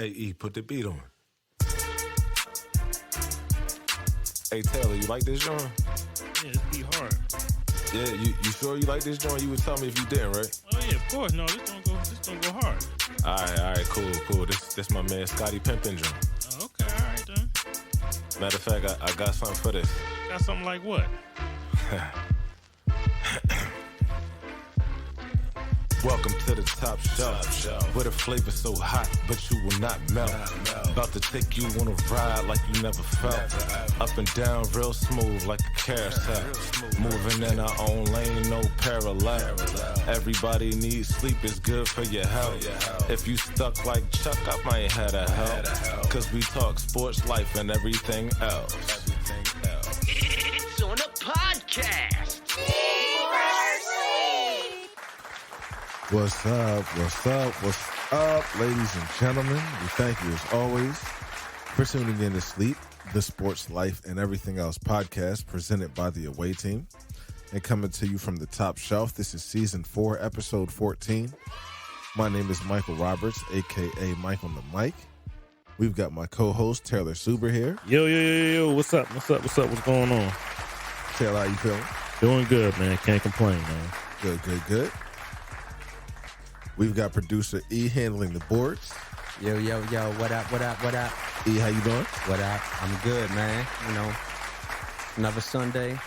Hey, E, put the beat on. Hey, Taylor, you like this joint? Yeah, this beat hard. Yeah, you sure you like this joint? You would tell me if you didn't, right? Oh yeah, of course. No, this don't go hard. All right, cool. This my man Scotty Pimpin' joint. Oh, okay, all right then. Matter of fact, I got something for this. Got something like what? Welcome to the top shelf, where the flavor so hot, but you will not melt. About to take you on a ride like you never felt. Up and down real smooth like a carousel. Moving in our own lane, no parallel. Everybody needs sleep, it's good for your health. If you stuck like Chuck, I might have to help. Cause we talk sports, life, and everything else. It's on a podcast. What's up, ladies and gentlemen? We thank you, as always, for tuning in to Sleep, the Sports, Life, and Everything Else podcast presented by the Away Team. And coming to you from the top shelf, this is Season 4, Episode 14. My name is Michael Roberts, a.k.a. Mike on the mic. We've got my co-host, Taylor Suber here. Yo. What's up? What's going on? Taylor, how you feeling? Doing good, man. Can't complain, man. Good. We've got producer E handling the boards. Yo, what up? E, how you doing? What up? I'm good, man. You know, another Sunday,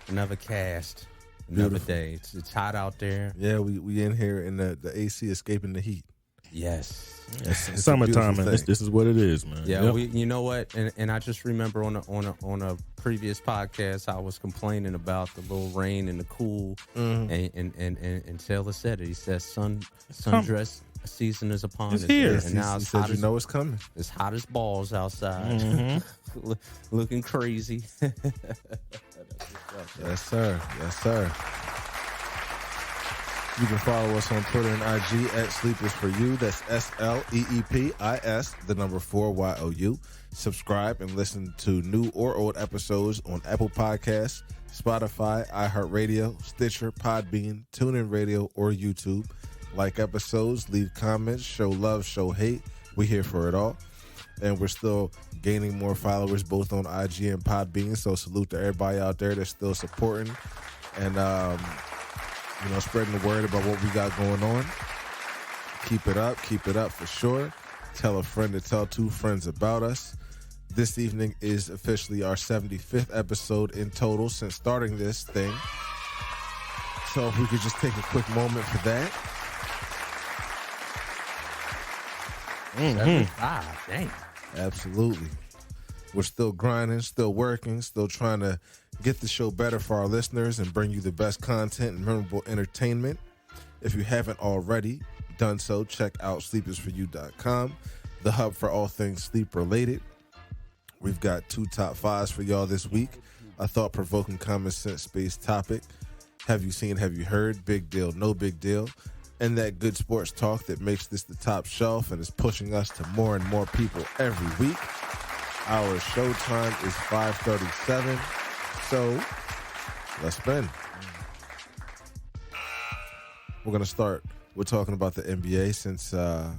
another cast, another Beautiful. day. It's hot out there. Yeah, we in here and the AC escaping the heat. Yes. It's Summertime, man. thing. This is what it is, man. Yeah, Yep. you know what? And I just remember on a previous podcast, I was complaining about the little rain and the cool, and Taylor said it. He said sundress season is upon It's us. here. And now it's hot. You know it's coming. It's hot as balls outside. Looking crazy. Yes, sir. You can follow us on Twitter and IG at Sleep is For You. That's S.L.E.E.P. the number 4 YOU. Subscribe and listen to new or old episodes on Apple Podcasts, Spotify, iHeartRadio, Stitcher, Podbean, TuneIn Radio, or YouTube. Like episodes, leave comments, show love, show hate. We're here for it all. And we're still gaining more followers both on IG and Podbean. So salute to everybody out there that's still supporting and spreading the word about what we got going on. Keep it up for sure. Tell a friend to tell 2 friends about us. This evening is officially our 75th episode in total since starting this thing. So if we could just take a quick moment for that. 75, dang. Absolutely. We're still grinding, still working, still trying to get the show better for our listeners and bring you the best content and memorable entertainment. If you haven't already done so, check out sleepisforyou.com, the hub for all things sleep related. We've got 2 top 5s for y'all this week. A thought-provoking, common sense-based topic. Have you seen, have you heard? Big deal, no big deal. And that good sports talk that makes this the top shelf and is pushing us to more and more people every week. Our show time is 5:37. So, let's spin. We're going to start. We're talking about the NBA since the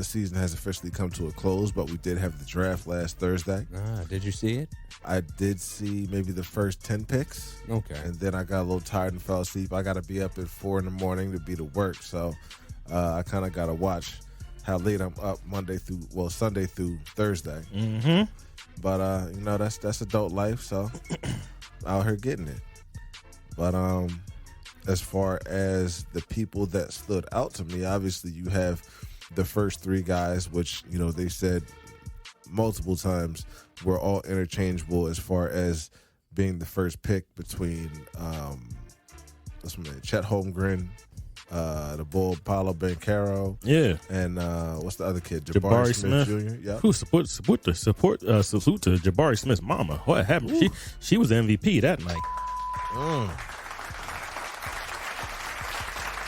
season has officially come to a close, but we did have the draft last Thursday. Did you see it? I did see maybe the first 10 picks. Okay. And then I got a little tired and fell asleep. I got to be up at 4 in the morning to be to work. So, I kind of got to watch how late I'm up Sunday through Thursday. Mm-hmm. But, that's adult life, so out here getting it. But as far as the people that stood out to me, obviously you have the first 3 guys, which, they said multiple times were all interchangeable as far as being the first pick between Chet Holmgren, the Bull Paolo Banchero, and what's the other kid? Jabari Smith Jr. Yeah. Who salute to Jabari Smith's mama. What happened? She was MVP that night.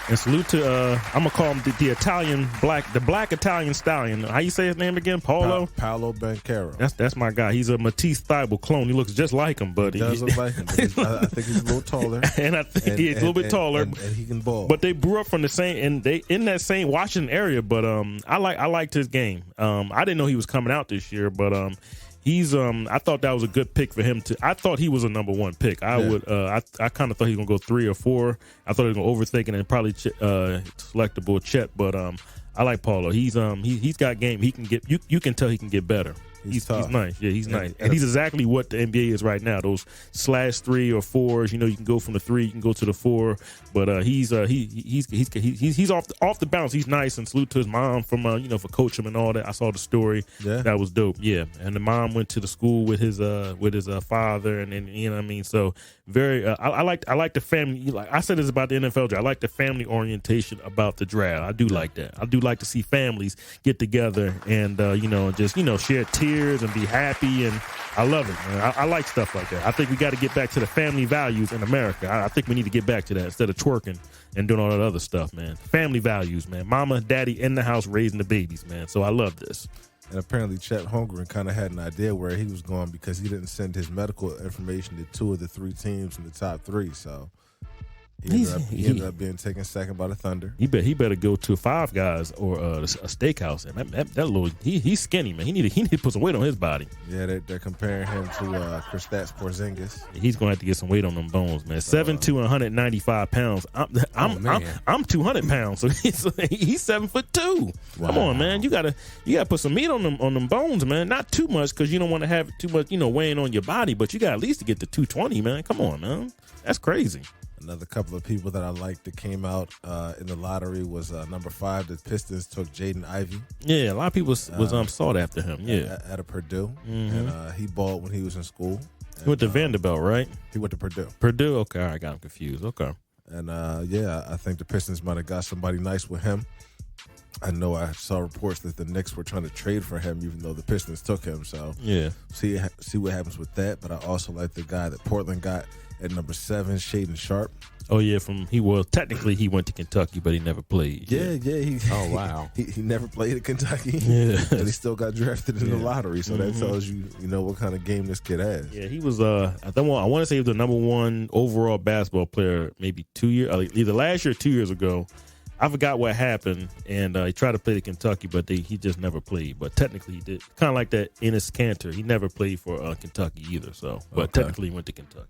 And salute to I'm gonna call him the Italian the black Italian stallion. How you say his name again? Paolo Banchero. That's my guy. He's a Matisse Thybulle clone. He looks just like him, but he does look like him. I think he's a little taller, and I think he's a little bit taller, and he can ball. But they grew up from the same, and they in that same Washington area. But I liked his game. I didn't know he was coming out this year, but he's I thought that was a good pick for him to. I thought he was a number one pick. I kind of thought he was gonna go 3 or 4. I thought he was gonna overthink it and probably selectable Chet, but I like Paulo. He's got game. He can get you can tell he can get better. He's nice. Yeah, he's nice. And he's exactly what the NBA is right now. Those /3 or 4s. You know, you can go from the 3, you can go to the 4. But he's off the bounce. He's nice. And salute to his mom from for coaching him and all that. I saw the story. Yeah, that was dope. Yeah, and the mom went to the school with his father, and you know what I mean. So very. I like the family. Like I said this about the NFL draft. I like the family orientation about the draft. I do like that. I do like to see families get together and just share tears and be happy, and I love it, man. I like stuff like that. I think we got to get back to the family values in America. I think we need to get back to that instead of twerking and doing all that other stuff, man. Family values, man. Mama, daddy in the house raising the babies, man. So I love this. And apparently Chet Holmgren kind of had an idea where he was going because he didn't send his medical information to 2 of the 3 teams in the top 3, so he ended up being taken second by the Thunder. He better go to Five Guys or a steakhouse. And that little he's skinny, man. He need to put some weight on his body. Yeah, they're comparing him to Kristaps Porzingis. He's gonna have to get some weight on them bones, man. 7'2" 195 pounds. I'm 200 pounds, so he's 7'2". Wow. Come on, man. You gotta put some meat on them bones, man. Not too much because you don't want to have too much weighing on your body, but you got at least to get to 220, man. Come on, man. That's crazy. Another couple of people that I liked that came out in the lottery was number 5. The Pistons took Jaden Ivey. Yeah, a lot of people was sought after him. Yeah, out of Purdue, and he balled when he was in school. He went to Vanderbilt, right? He went to Purdue. Purdue. Okay, I got him confused. Okay, and I think the Pistons might have got somebody nice with him. I know I saw reports that the Knicks were trying to trade for him, even though the Pistons took him. So yeah, see what happens with that. But I also like the guy that Portland got at number 7, Shaedon Sharpe. Oh yeah, technically he went to Kentucky, but he never played. Yeah. Oh wow, he never played at Kentucky. Yeah, and he still got drafted in the lottery. So that tells you what kind of game this kid has. Yeah, he was. I want to say he was the number 1 overall basketball player, maybe 2 years, either last year or 2 years ago. I forgot what happened, and he tried to play to Kentucky, but he just never played. But technically, he did. Kind of like that Enes Kanter. He never played for Kentucky either. So, but technically, he went to Kentucky.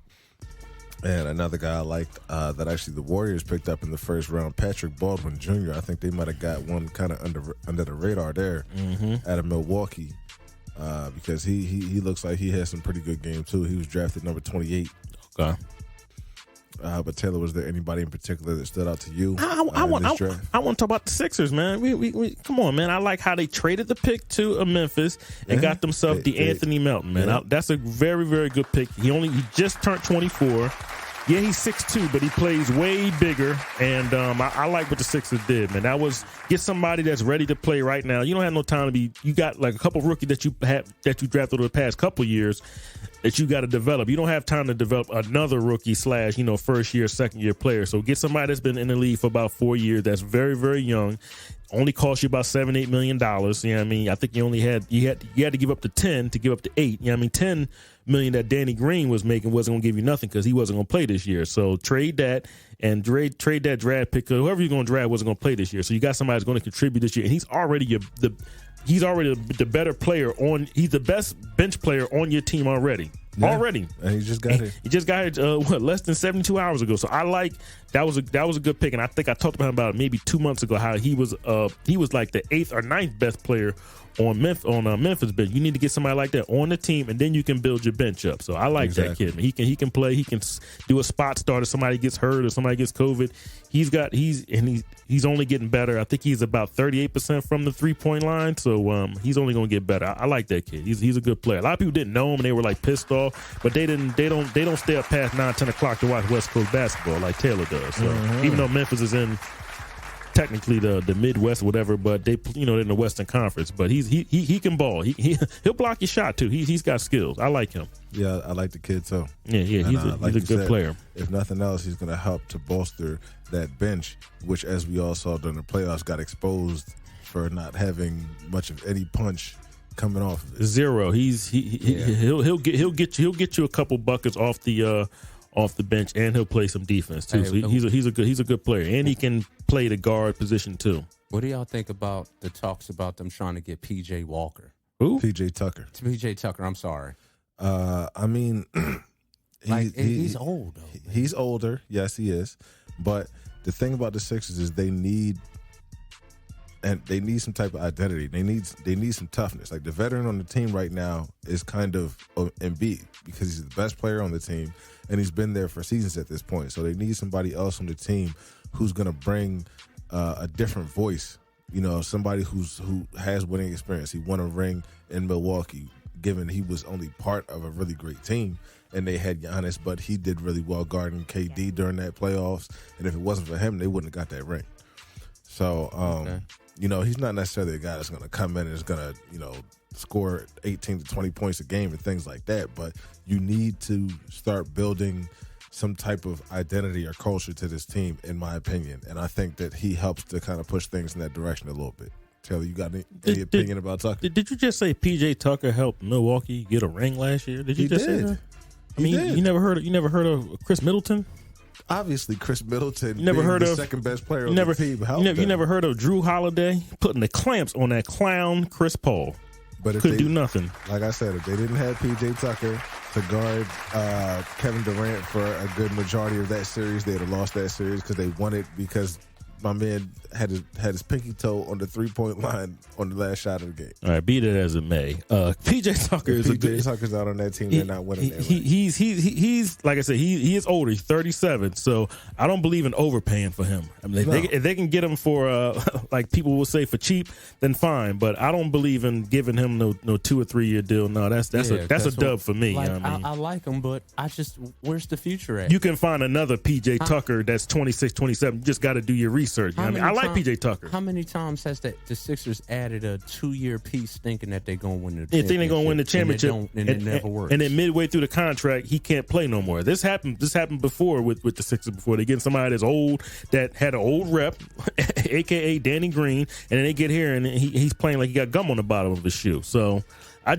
And another guy I liked that actually the Warriors picked up in the first round, Patrick Baldwin Jr. I think they might have got one kind of under the radar there out of Milwaukee because he looks like he has some pretty good game too. He was drafted number 28. Okay. But Taylor, was there anybody in particular that stood out to you? I want to talk about the Sixers, man. We come on, man. I like how they traded the pick to Memphis and got themselves Anthony Melton, man. Yeah. That's a very, very good pick. He just turned 24. Yeah, he's 6'2", but he plays way bigger, and I like what the Sixers did, man. That was get somebody that's ready to play right now. You don't have no time to be. You got like a couple of rookies that you drafted over the past couple of years that you got to develop. You don't have time to develop another rookie / first year, second year player. So get somebody that's been in the league for about 4 years. That's very, very young. Only cost you about $7-8 million. You know what I mean? I think you had to give up to 10 to give up to 8. You know what I mean? 10 million that Danny Green was making wasn't going to give you nothing because he wasn't going to play this year. So trade that and trade that draft pick. Whoever you're going to draft wasn't going to play this year. So you got somebody that's going to contribute this year, and he's already the better player on. He's the best bench player on your team already. Yeah. Already, and he just got here. He just got here less than 72 hours ago. So I like that was a good pick, and I think I talked about him about maybe 2 months ago how he was like the 8th or 9th best player on Memphis bench. You need to get somebody like that on the team, and then you can build your bench up. So I like that kid. Man. He can play. He can do a spot start if somebody gets hurt or somebody gets COVID. He's only getting better. I think he's about 38% from the 3-point line. So he's only going to get better. I like that kid. He's a good player. A lot of people didn't know him and they were like pissed off, but they don't stay up past 9-10 o'clock to watch West Coast basketball like Taylor does. So even though Memphis is in technically the Midwest, whatever, but they're in the Western Conference. But he can ball. He'll block your shot too. He's got skills. I like him. Yeah, I like the kid too. Yeah, he's a good player. If nothing else, he's going to help to bolster that bench, which, as we all saw during the playoffs, got exposed for not having much of any punch coming off of it. Zero. He'll get you a couple buckets off the bench, and he'll play some defense too. So he's a good player, and he can play the guard position too. What do y'all think about the talks about them trying to get P.J. Walker? Who? P.J. Tucker. P.J. Tucker. I'm sorry. I mean, he's old. Though, he's older. Yes, he is. But the thing about the Sixers is they need some type of identity. They need some toughness. Like the veteran on the team right now is kind of Embiid because he's the best player on the team and he's been there for seasons at this point. So they need somebody else on the team who's going to bring a different voice. Somebody who has winning experience. He won a ring in Milwaukee, given he was only part of a really great team. And they had Giannis, but he did really well guarding KD during that playoffs. And if it wasn't for him, they wouldn't have got that ring. So, he's not necessarily a guy that's going to come in and is going to, score 18 to 20 points a game and things like that. But you need to start building some type of identity or culture to this team, in my opinion. And I think that he helps to kind of push things in that direction a little bit. Taylor, you got any opinion about Tucker? Did you just say P.J. Tucker helped Milwaukee get a ring last year? Did you just say that? I mean, you never heard of Chris Middleton? Obviously, Chris Middleton. You never heard the of second best player on the team. You never heard of Drew Holiday putting the clamps on that clown Chris Paul? But if could do nothing. Like I said, if they didn't have P.J. Tucker to guard Kevin Durant for a good majority of that series, they'd have lost that series because they won it because my man had his pinky toe on the 3-point line on the last shot of the game. All right, be that as it may, P.J. Tucker is P.J. Tucker's out on that team. They're not winning. He's like I said, he is older. He's 37, so I don't believe in overpaying for him. I mean, if they can get him for like people will say for cheap, then fine. But I don't believe in giving him no 2 or 3 year deal. No, that's a dub for me. Like, you know what I mean? I like him, but where's the future at? You can find another P.J. Tucker that's 26, 27. You just got to do your research. You know what I mean? I like P.J. Tucker. How many times has the Sixers added a 2-year piece thinking that they're going to win the championship? They think they're going to win the championship. And it never works. And then midway through the contract, he can't play no more. This happened before with the Sixers before. They get somebody that's old, that had an old rep, a.k.a. Danny Green, and then they get here and he's playing like he got gum on the bottom of his shoe. So I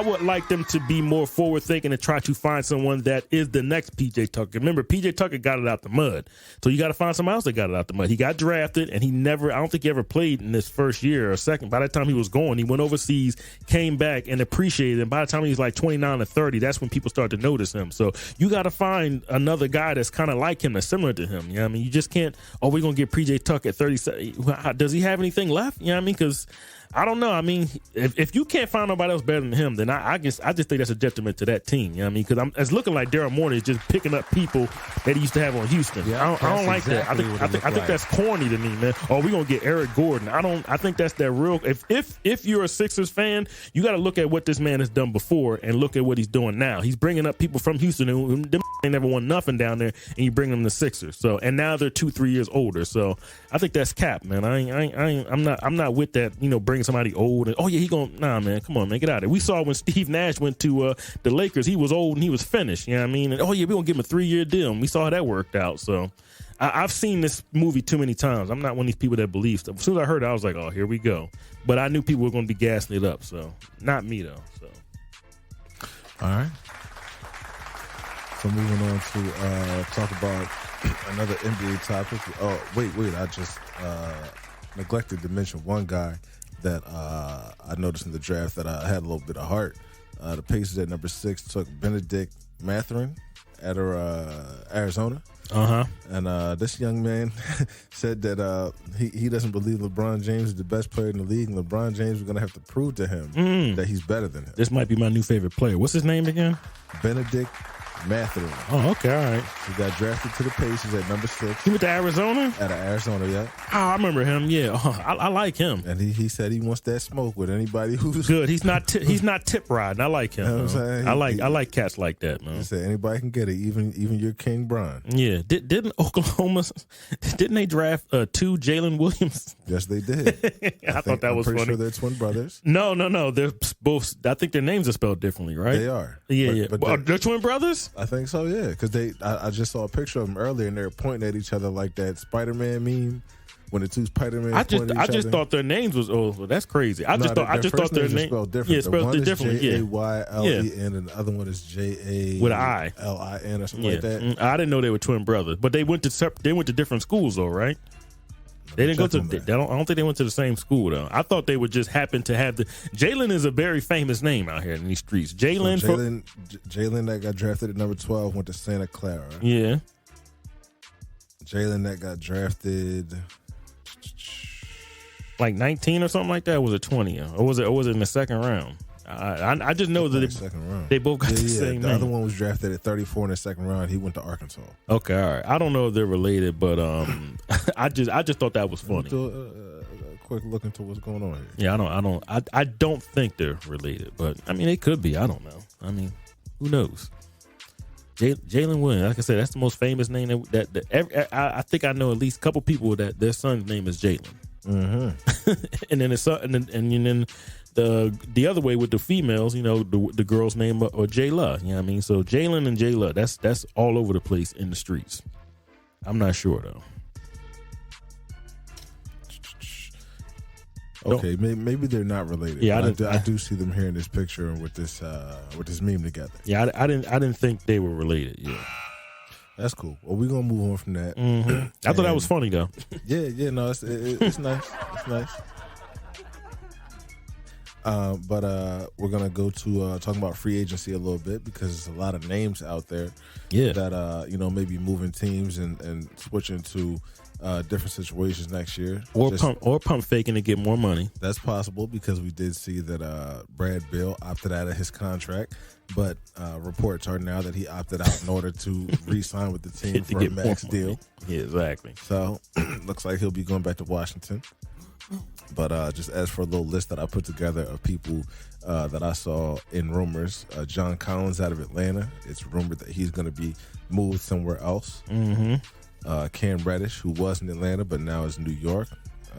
would like them to be more forward thinking and try to find someone that is the next P.J. Tucker. Remember, P.J. Tucker got it out the mud. So you got to find someone else that got it out the mud. He got drafted and I don't think he ever played in this first year or second. By the time he was going, he went overseas, came back and appreciated it. And by the time he was like 29 or 30, that's when people start to notice him. So you got to find another guy that's kind of like him, that's similar to him. You know what I mean? You just can't, we're going to get P.J. Tucker at 37. Does he have anything left? You know what I mean? Because I don't know. I mean, if you can't find nobody else better than him, then I just think that's a detriment to that team. You know what I mean? Because it's looking like Daryl Morey is just picking up people that he used to have on Houston. Yeah, I don't like exactly that. I think that's corny to me, man. Oh, we're gonna get Eric Gordon. I think that's that real. If you're a Sixers fan, you got to look at what this man has done before and look at what he's doing now. He's bringing up people from Houston who them ain't never won nothing down there, and you bring them to Sixers. So and now they're 2-3 years older. So I think that's cap, man. I'm not with that. Bringing somebody old and nah, man, come on, man, get out of there. We saw when Steve Nash went to the Lakers, he was old and he was finished. You know what I mean? And we're gonna give him a 3-year deal. And we saw how that worked out. So I've seen this movie too many times. I'm not one of these people that believe stuff. As soon as I heard it, I was like, oh, here we go. But I knew people were gonna be gassing it up. So not me though. So all right. So moving on to talk about another NBA topic. Oh, wait, I just neglected to mention one guy that I noticed in the draft that I had a little bit of heart. The Pacers at number 6 took Benedict Mathurin out of Arizona. And this young man said that he doesn't believe LeBron James is the best player in the league, and LeBron James is going to have to prove to him that he's better than him. This might be my new favorite player. What's his name again? Benedict Mathurin. Oh, okay, all right. He got drafted to the Pacers at number 6. He went to Arizona? Out of Arizona, yeah. Oh, I remember him, yeah. Oh, I like him. And he said he wants that smoke with anybody who's good. He's not tip riding. I like him. You know what I'm saying? I like cats like that, man. He said anybody can get it, even your King Bron. Yeah. Didn't Oklahoma, didn't they draft 2 Jalen Williams? Yes, they did. I thought that was funny. I'm pretty sure they're twin brothers. No. They're both, I think their names are spelled differently, right? They are. Yeah, But they're twin brothers? I think so, yeah. Because I just saw a picture of them earlier, and they were pointing at each other like that Spider-Man meme when the two Spider-Man. I just thought their names was well, that's crazy. I just thought their names spelled different. Yeah, spelled differently. J-A-Y-L-E-N, and the other one is J-A with an I L-I-N or something like that. I didn't know they were twin brothers, but they went to different schools though, right? They didn't go to. I don't think they went to the same school though. I thought they would just happen to have the. Jalen is a very famous name out here in these streets. Jalen that got drafted at number 12 went to Santa Clara. Yeah. Jalen that got drafted like 19 or something like that. Was it 20 or was it in the second round? I just know that they both got the same The name. other one was drafted at 34 in the second round. He went to Arkansas. Okay, all right. I don't know if they're related, but I just thought that was funny. A quick look into what's going on here. Yeah, I don't think they're related, but I mean, they could be. I don't know. I mean, who knows? Jalen Williams, like I said, that's the most famous name I think I know at least a couple people that their son's name is Jalen. Mm-hmm. And then then the other way with the females, the girl's name or J-La. You know what I mean? So Jalen and J-La, that's all over the place in the streets. I'm not sure though. Okay, maybe they're not related. Yeah, I do see them here in this picture with this meme together. Yeah, I didn't think they were related. Yeah, that's cool. Well, we're gonna move on from that. Mm-hmm. I thought that was funny though. Yeah, no, it's nice. It's nice. But we're gonna go to talking about free agency a little bit because there's a lot of names out there. Yeah, that maybe moving teams and switching to different situations next year, or pump faking to get more money. That's possible because we did see that Brad Beal opted out of his contract, but reports are now that he opted out in order to re-sign with the team for a max deal. Yeah, exactly. So looks like he'll be going back to Washington. But just as for a little list that I put together of people that I saw in rumors, John Collins out of Atlanta. It's rumored that he's going to be moved somewhere else. Mm-hmm. Cam Reddish, who was in Atlanta but now is in New York.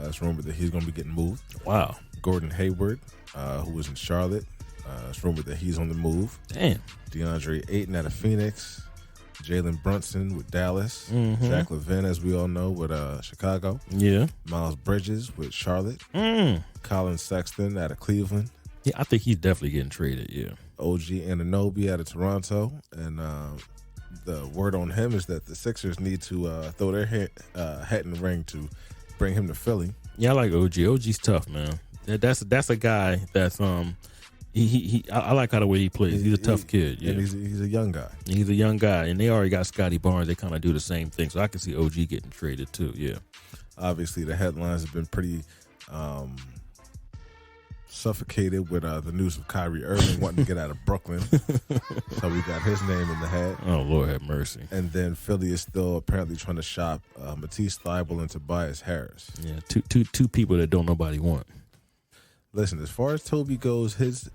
It's rumored that he's going to be getting moved. Wow. Gordon Hayward, who was in Charlotte. It's rumored that he's on the move. Damn. DeAndre Ayton out of Phoenix. Jalen Brunson with Dallas. Mm-hmm. Zach LaVine, as we all know, with Chicago. Yeah. Miles Bridges with Charlotte. Colin Sexton out of Cleveland. Yeah, I think he's definitely getting traded, yeah. OG Anunoby out of Toronto. And the word on him is that the Sixers need to throw their hat in the ring to bring him to Philly. Yeah, I like OG. OG's tough, man. That's a guy that's I like how the way he plays. He's a tough kid. Yeah, and he's a young guy. He's a young guy, and they already got Scotty Barnes. They kind of do the same thing, so I can see OG getting traded too. Yeah, obviously the headlines have been pretty suffocated with the news of Kyrie Irving wanting to get out of Brooklyn. So we got his name in the hat. Oh, Lord have mercy. And then Philly is still apparently trying to shop Matisse Thybulle and Tobias Harris. Yeah, two people that don't nobody want. Listen, as far as Toby goes, his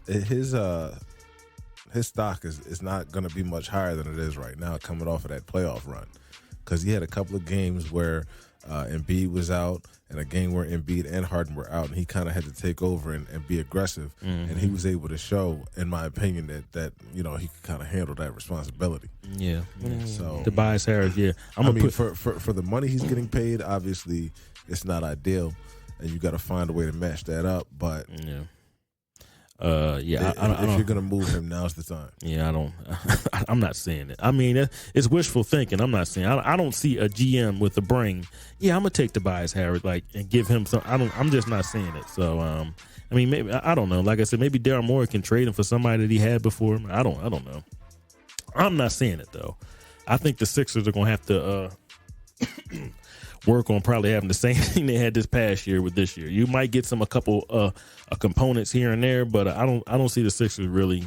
stock is not going to be much higher than it is right now coming off of that playoff run. Because he had a couple of games where Embiid was out and a game where Embiid and Harden were out, and he kind of had to take over and be aggressive. Mm-hmm. And he was able to show, in my opinion, that he could kind of handle that responsibility. Yeah. So Tobias Harris, yeah. For the money he's getting paid, obviously it's not ideal, and you got to find a way to match that up. But yeah. If you're gonna move him, now's the time. Yeah, I'm not saying it. I mean, it's wishful thinking. I'm not saying. I don't see a GM with the brain. Yeah, I'm gonna take Tobias Harris and give him some. I'm just not saying it. So, I mean, maybe I don't know. Like I said, maybe Daryl Morey can trade him for somebody that he had before. I don't know. I'm not saying it though. I think the Sixers are gonna have to work on probably having the same thing they had this past year with this year. You might get a couple components here and there, but I don't see the Sixers really.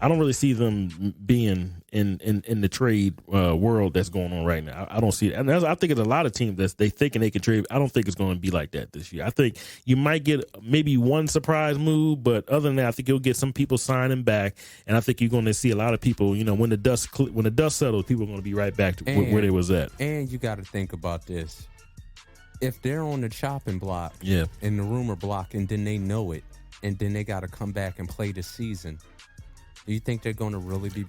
I don't really see them being in the trade world that's going on right now. I don't see it. And I think it's a lot of teams that they thinking they can trade. I don't think it's going to be like that this year. I think you might get maybe one surprise move, but other than that, I think you'll get some people signing back, and I think you're going to see a lot of people. When the dust settles, people are going to be right back to where they was at. And you got to think about this: if they're on the chopping block, yeah, in the rumor block, and then they know it, and then they got to come back and play the season. Do you think they're going to really be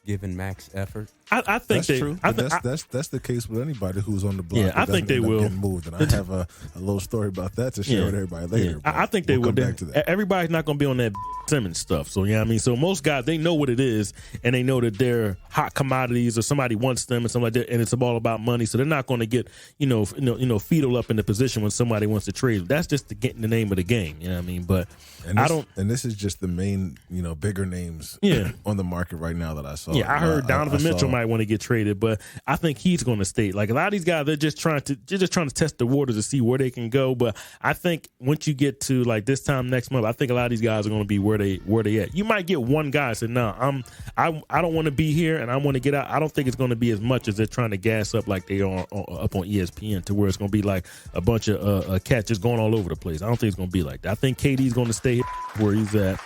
giving max effort? I think that's true. That's the case with anybody who's on the block. Yeah, I think they will get moved, and I have a little story about that to share with everybody later. Yeah. I think they will. Back to that. Everybody's not going to be on that Simmons stuff. So So most guys, they know what it is, and they know that they're hot commodities, or somebody wants them, and something like that, and it's all about money. So they're not going to get fetal up in the position when somebody wants to trade. That's just the name of the game. You know what I mean? But And this is just the main, bigger names on the market right now that I saw. Yeah, I heard Donovan Mitchell might want to get traded, but I think he's going to stay. Like a lot of these guys, they're just trying to test the waters to see where they can go. But I think once you get to like this time next month, I think a lot of these guys are going to be where they at. You might get one guy say, "No, I don't want to be here and I want to get out." I don't think it's going to be as much as they're trying to gas up like they are up on ESPN, to where it's going to be like a bunch of cats just going all over the place. I don't think it's going to be like that. I think KD's going to stay where he's at.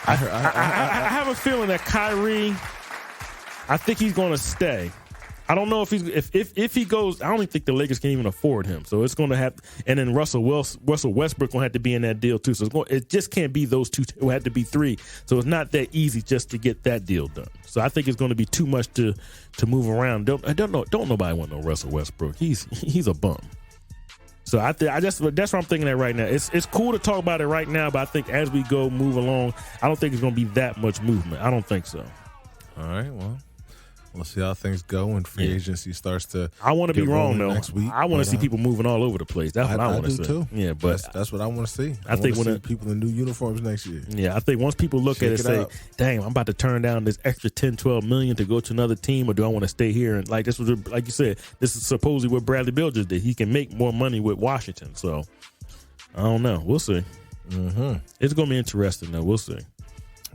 I have a feeling that Kyrie, I think he's going to stay. I don't know if he goes. I don't even think the Lakers can even afford him. So it's going to have. And then Russell Westbrook going to have to be in that deal too. So it just can't be those two. It will have to be three. So it's not that easy just to get that deal done. So I think it's going to be too much to move around. Don't nobody want no Russell Westbrook. He's a bum. So that's what I'm thinking at right now. It's cool to talk about it right now, but I think as we move along, I don't think it's going to be that much movement. I don't think so. All right, well, we'll see how things go when free agency starts to. I want to be wrong though. Next week, I want to see people moving all over the place. That's what I want to see. Too. Yeah, but that's what I want to see. I think when people in new uniforms next year. Yeah, I think once people look at it and say, "Dang, I'm about to turn down this extra 10, 12 million to go to another team, or do I want to stay here?" And like this was, like you said, this is supposedly what Bradley Beal just did. He can make more money with Washington. So I don't know. We'll see. Mm-hmm. It's going to be interesting though. We'll see.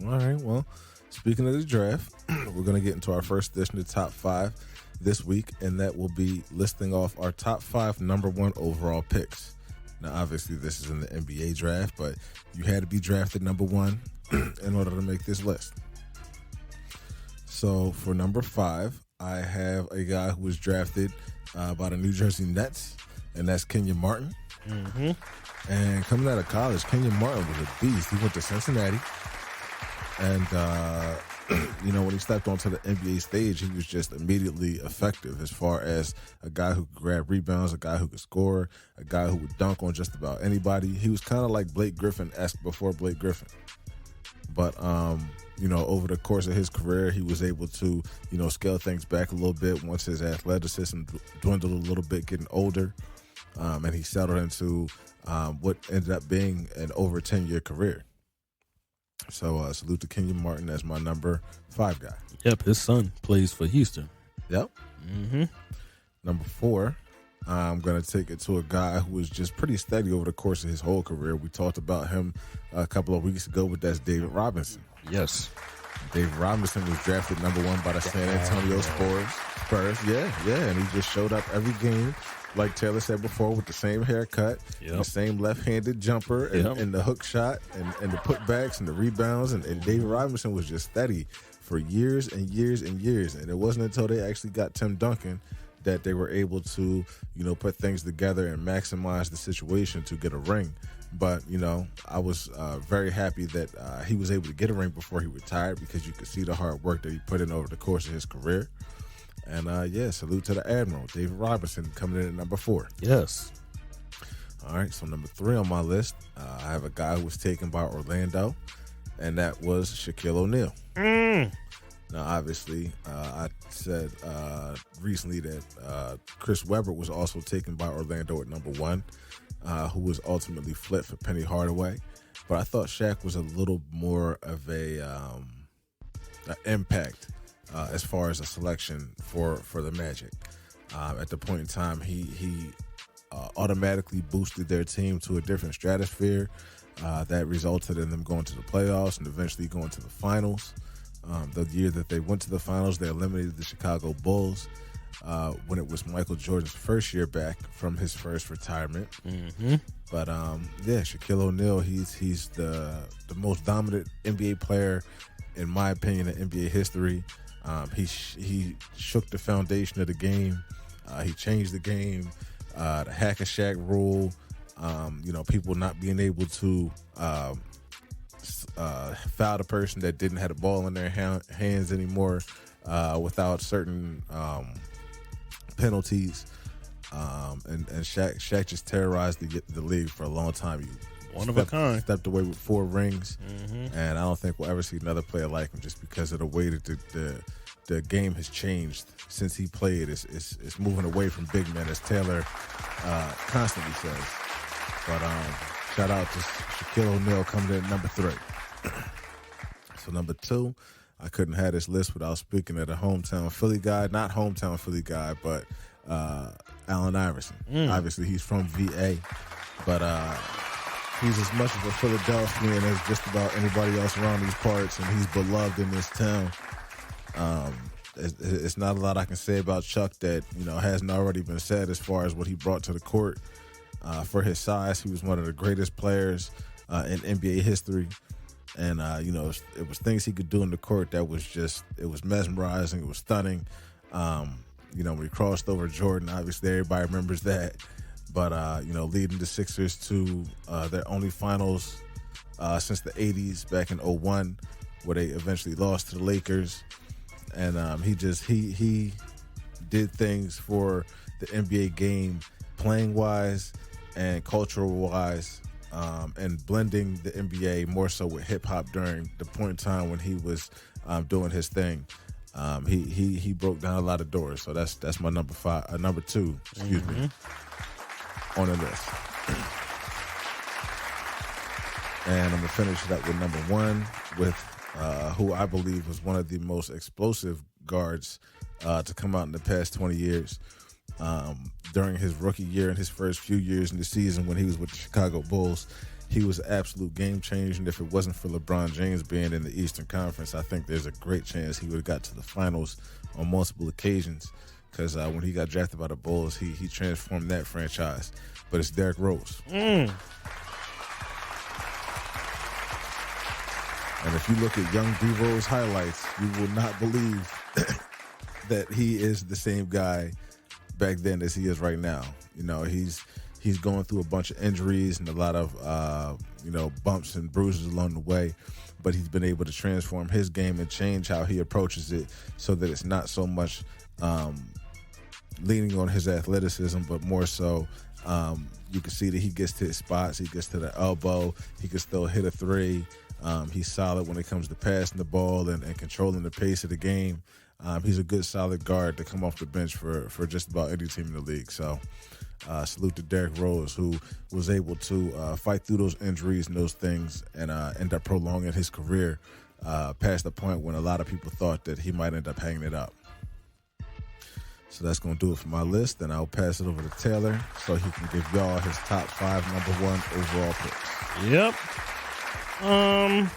All right. Well, speaking of the draft, we're going to get into our first edition of Top 5 this week, and that will be listing off our top 5 number 1 overall picks. Now, obviously, this is in the NBA draft, but you had to be drafted number 1 in order to make this list. So for number 5, I have a guy who was drafted by the New Jersey Nets, and that's Kenyon Martin. Mm-hmm. And coming out of college, Kenyon Martin was a beast. He went to Cincinnati. And, when he stepped onto the NBA stage, he was just immediately effective as far as a guy who could grab rebounds, a guy who could score, a guy who would dunk on just about anybody. He was kind of like Blake Griffin-esque before Blake Griffin. But, over the course of his career, he was able to, scale things back a little bit once his athleticism dwindled a little bit, getting older. And he settled into what ended up being an over 10-year career. So salute to Kenyon Martin as my number 5 guy. Yep, his son plays for Houston. Yep. Mm-hmm. Number 4, I'm going to take it to a guy who was just pretty steady over the course of his whole career. We talked about him a couple of weeks ago, but that's David Robinson. Yes. David Robinson was drafted number 1 by the San Antonio Spurs. Yeah, and he just showed up every game. Like Taylor said before, with the same haircut, the same left-handed jumper, and the hook shot, and the putbacks, and the rebounds, and David Robinson was just steady for years and years and years. And it wasn't until they actually got Tim Duncan that they were able to, put things together and maximize the situation to get a ring. But, I was very happy that he was able to get a ring before he retired, because you could see the hard work that he put in over the course of his career. And, salute to the Admiral, David Robinson, coming in at number 4. Yes. All right, so number 3 on my list, I have a guy who was taken by Orlando, and that was Shaquille O'Neal. Now, obviously, I said recently that Chris Webber was also taken by Orlando at number 1, who was ultimately flipped for Penny Hardaway. But I thought Shaq was a little more of an impact as far as a selection for the Magic. At the point in time, he automatically boosted their team to a different stratosphere. That resulted in them going to the playoffs and eventually going to the finals. The year that they went to the finals, they eliminated the Chicago Bulls when it was Michael Jordan's first year back from his first retirement. Mm-hmm. But Shaquille O'Neal, he's the most dominant NBA player, in my opinion, in NBA history. He shook the foundation of the game. He changed the game. The hack a Shaq rule. People not being able to foul the person that didn't have the ball in their hands anymore without certain penalties. And Shaq just terrorized the league for a long time. One of a kind. Stepped away with 4 rings, Mm-hmm. and I don't think we'll ever see another player like him just because of the way that the game has changed since he played. It's moving away from big men, as Taylor constantly says. But shout out to Shaquille O'Neal coming in at number 3. So number 2, I couldn't have this list without speaking of the hometown Philly guy. Not hometown Philly guy, but Allen Iverson. Obviously, he's from VA, but he's as much of a Philadelphian as just about anybody else around these parts, and he's beloved in this town. It's not a lot I can say about Chuck that hasn't already been said as far as what he brought to the court. For his size, he was one of the greatest players in NBA history. And, it was things he could do in the court that was it was mesmerizing. It was stunning. When he crossed over Jordan, obviously everybody remembers that. But, leading the Sixers to their only finals since the 80s back in 2001, where they eventually lost to the Lakers. And he did things for the NBA game playing-wise and cultural-wise, and blending the NBA more so with hip-hop during the point in time when he was doing his thing. He broke down a lot of doors, so that's my number 2, excuse me, on the list. And I'm gonna finish it up with number 1 with who I believe was one of the most explosive guards to come out in the past 20 years. During his rookie year and his first few years in the season when he was with the Chicago Bulls, he was an absolute game changer. And if it wasn't for LeBron James being in the Eastern Conference, I think there's a great chance he would have got to the finals on multiple occasions. Because when he got drafted by the Bulls, he transformed that franchise. But it's Derrick Rose. And if you look at young D Rose highlights, you will not believe that he is the same guy back then as he is right now. He's going through a bunch of injuries and a lot of bumps and bruises along the way, but he's been able to transform his game and change how he approaches it so that it's not so much leaning on his athleticism, but more so you can see that he gets to his spots, he gets to the elbow, he can still hit a 3. He's solid when it comes to passing the ball and controlling the pace of the game. He's a good, solid guard to come off the bench for just about any team in the league. So salute to Derrick Rose, who was able to fight through those injuries and those things and end up prolonging his career past the point when a lot of people thought that he might end up hanging it up. So that's going to do it for my list, and I'll pass it over to Taylor so he can give y'all his top 5 number 1 overall picks. Yep.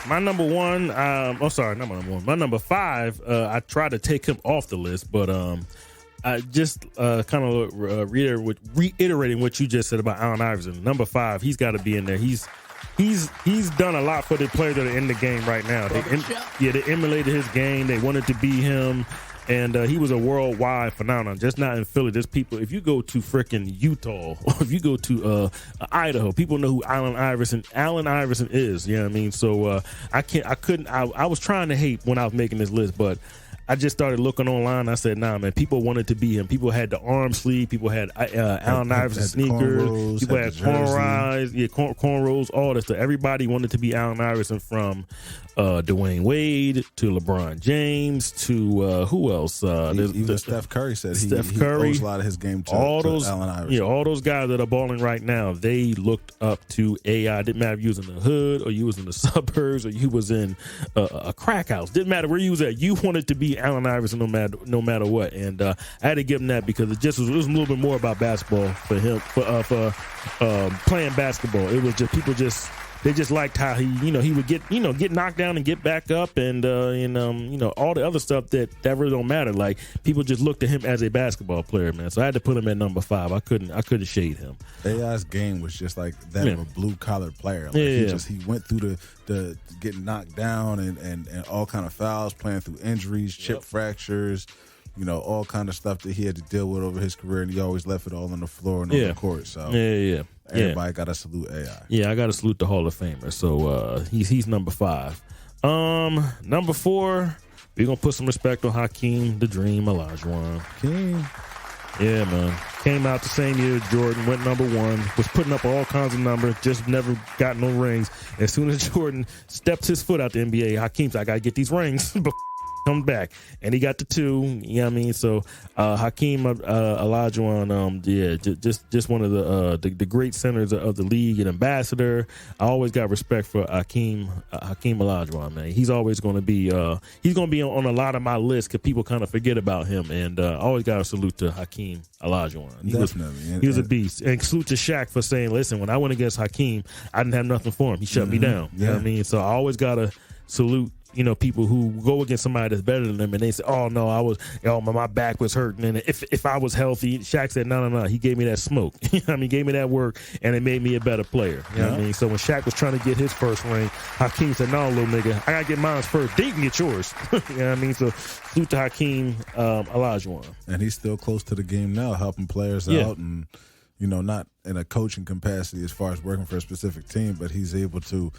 My number 1, not my number 1. My number 5, I tried to take him off the list, but I just kind of reiterating what you just said about Allen Iverson. Number 5, he's got to be in there. He's done a lot for the players that are in the game right now. They emulated his game. They wanted to be him. And he was a worldwide phenomenon, just not in Philly. There's people, if you go to frickin' Utah, or if you go to Idaho, people know who Allen Iverson is. You know what I mean? So I was trying to hate when I was making this list, but I just started looking online. I said, nah, man, people wanted to be him. People had the arm sleeve. People had Allen Iverson sneakers. People had cornrows, all that stuff. Everybody wanted to be Allen Iverson, from Dwayne Wade to LeBron James to who else? Even Steph Curry said he owes a lot of his game to Allen Iverson. Yeah, all those guys that are balling right now, they looked up to AI. Didn't matter if you was in the hood or you was in the suburbs or you was in a crack house. Didn't matter where you was at. You wanted to be Allen Iverson no matter what. And I had to give him that because it was a little bit more about basketball for him, for playing basketball. It was just people they just liked how he would get knocked down and get back up, and all the other stuff that really don't matter. Like, people just looked at him as a basketball player, man. So I had to put him at number 5. I couldn't shade him. AI's game was just like that of a blue collar player. Like he went through the getting knocked down and all kind of fouls, playing through injuries, chip fractures, all kind of stuff that he had to deal with over his career, and he always left it all on the floor and on the court. So everybody got to salute AI. Yeah, I got to salute the Hall of Famer. So he's number 5. Number 4, we're gonna put some respect on Hakeem the Dream Olajuwon. King. Yeah, man. Came out the same year as Jordan, went number 1, was putting up all kinds of numbers, just never got no rings. As soon as Jordan stepped his foot out the NBA, Hakeem said, I got to get these rings before come back. And he got the 2, you know what I mean? So Hakeem Olajuwon, just one of the great centers of the league, an ambassador. I always got respect for Hakeem Olajuwon, man. He's always going to be on a lot of my list because people kind of forget about him. And I always got to salute to Hakeem Olajuwon. He was a beast. And salute to Shaq for saying, listen, when I went against Hakeem, I didn't have nothing for him. He shut me down. You know what I mean? So I always got to salute people who go against somebody that's better than them, and they say, "Oh no, my back was hurting." And if I was healthy, Shaq said, "No." He gave me that smoke. He gave me that work, and it made me a better player. You know what I mean? So when Shaq was trying to get his first ring, Hakeem said, "No, little nigga, I gotta get mine first. Then you can get yours." You know what I mean? So salute to Hakeem Olajuwon, and he's still close to the game now, helping players out and. Not in a coaching capacity as far as working for a specific team, but he's able to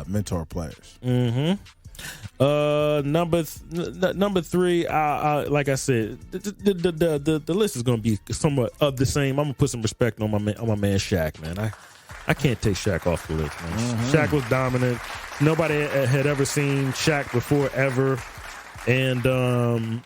mentor players. Mm-hmm. Number 3, like I said, the list is going to be somewhat of the same. I'm gonna put some respect on my man Shaq, man. I can't take Shaq off the list, man. Mm-hmm. Shaq was dominant. Nobody had ever seen Shaq before ever, and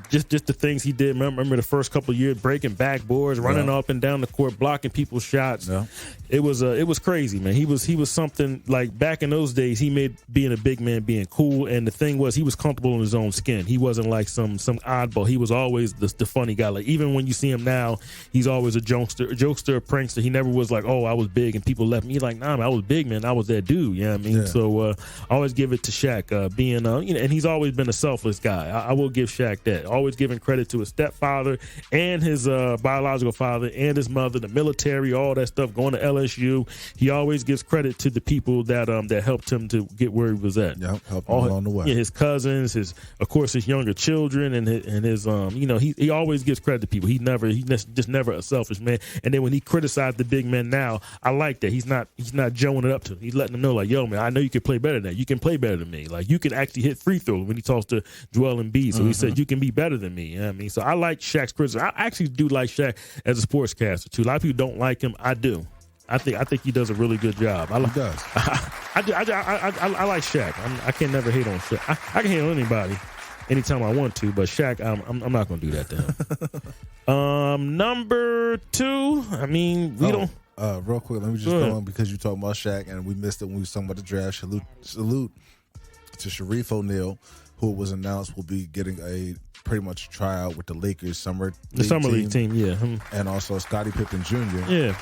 just the things he did. Remember the first couple of years, breaking backboards, running up and down the court, blocking people's shots. Yeah. It was crazy, man. He was something like back in those days. He made being a big man being cool, and the thing was he was comfortable in his own skin. He wasn't like some oddball. He was always the funny guy. Like even when you see him now, he's always a jokester, a prankster. He never was like, oh, I was big and people left me. He's like, nah, man, I was big, man. I was that dude. You know what I mean? Yeah. So I always give it to Shaq being and he's always been a selfless guy. I will give Shaq that. Always giving credit to his stepfather and his biological father and his mother, the military, all that stuff, going to LSU. He always gives credit to the people that helped him to get where he was at. Yeah, helped him along the way. Yeah, his cousins, his younger children, and his he always gives credit to people. He's just never a selfish man. And then when he criticized the big men now, I like that. He's not joeing it up to him. He's letting them know, like, yo, man, I know you can play better than that. You can play better than me. Like, you can actually hit free throws when he talks to Joel Embiid. So he said, you can be better than me. You know what I mean? So I like Shaq's criticism. I actually do like Shaq as a sportscaster too. A lot of people don't like him. I do. I think he does a really good job. He does. I like Shaq. I can never hate on Shaq. I can hate on anybody anytime I want to, but Shaq, I'm not going to do that to him. Number 2, I mean, we don't. Real quick, let me just go on because you talking about Shaq, and we missed it when we was talking about the draft. Salute to Sharif O'Neal, who was announced will be getting a pretty much tryout with the Lakers summer league team, yeah, and also Scottie Pippen Jr., who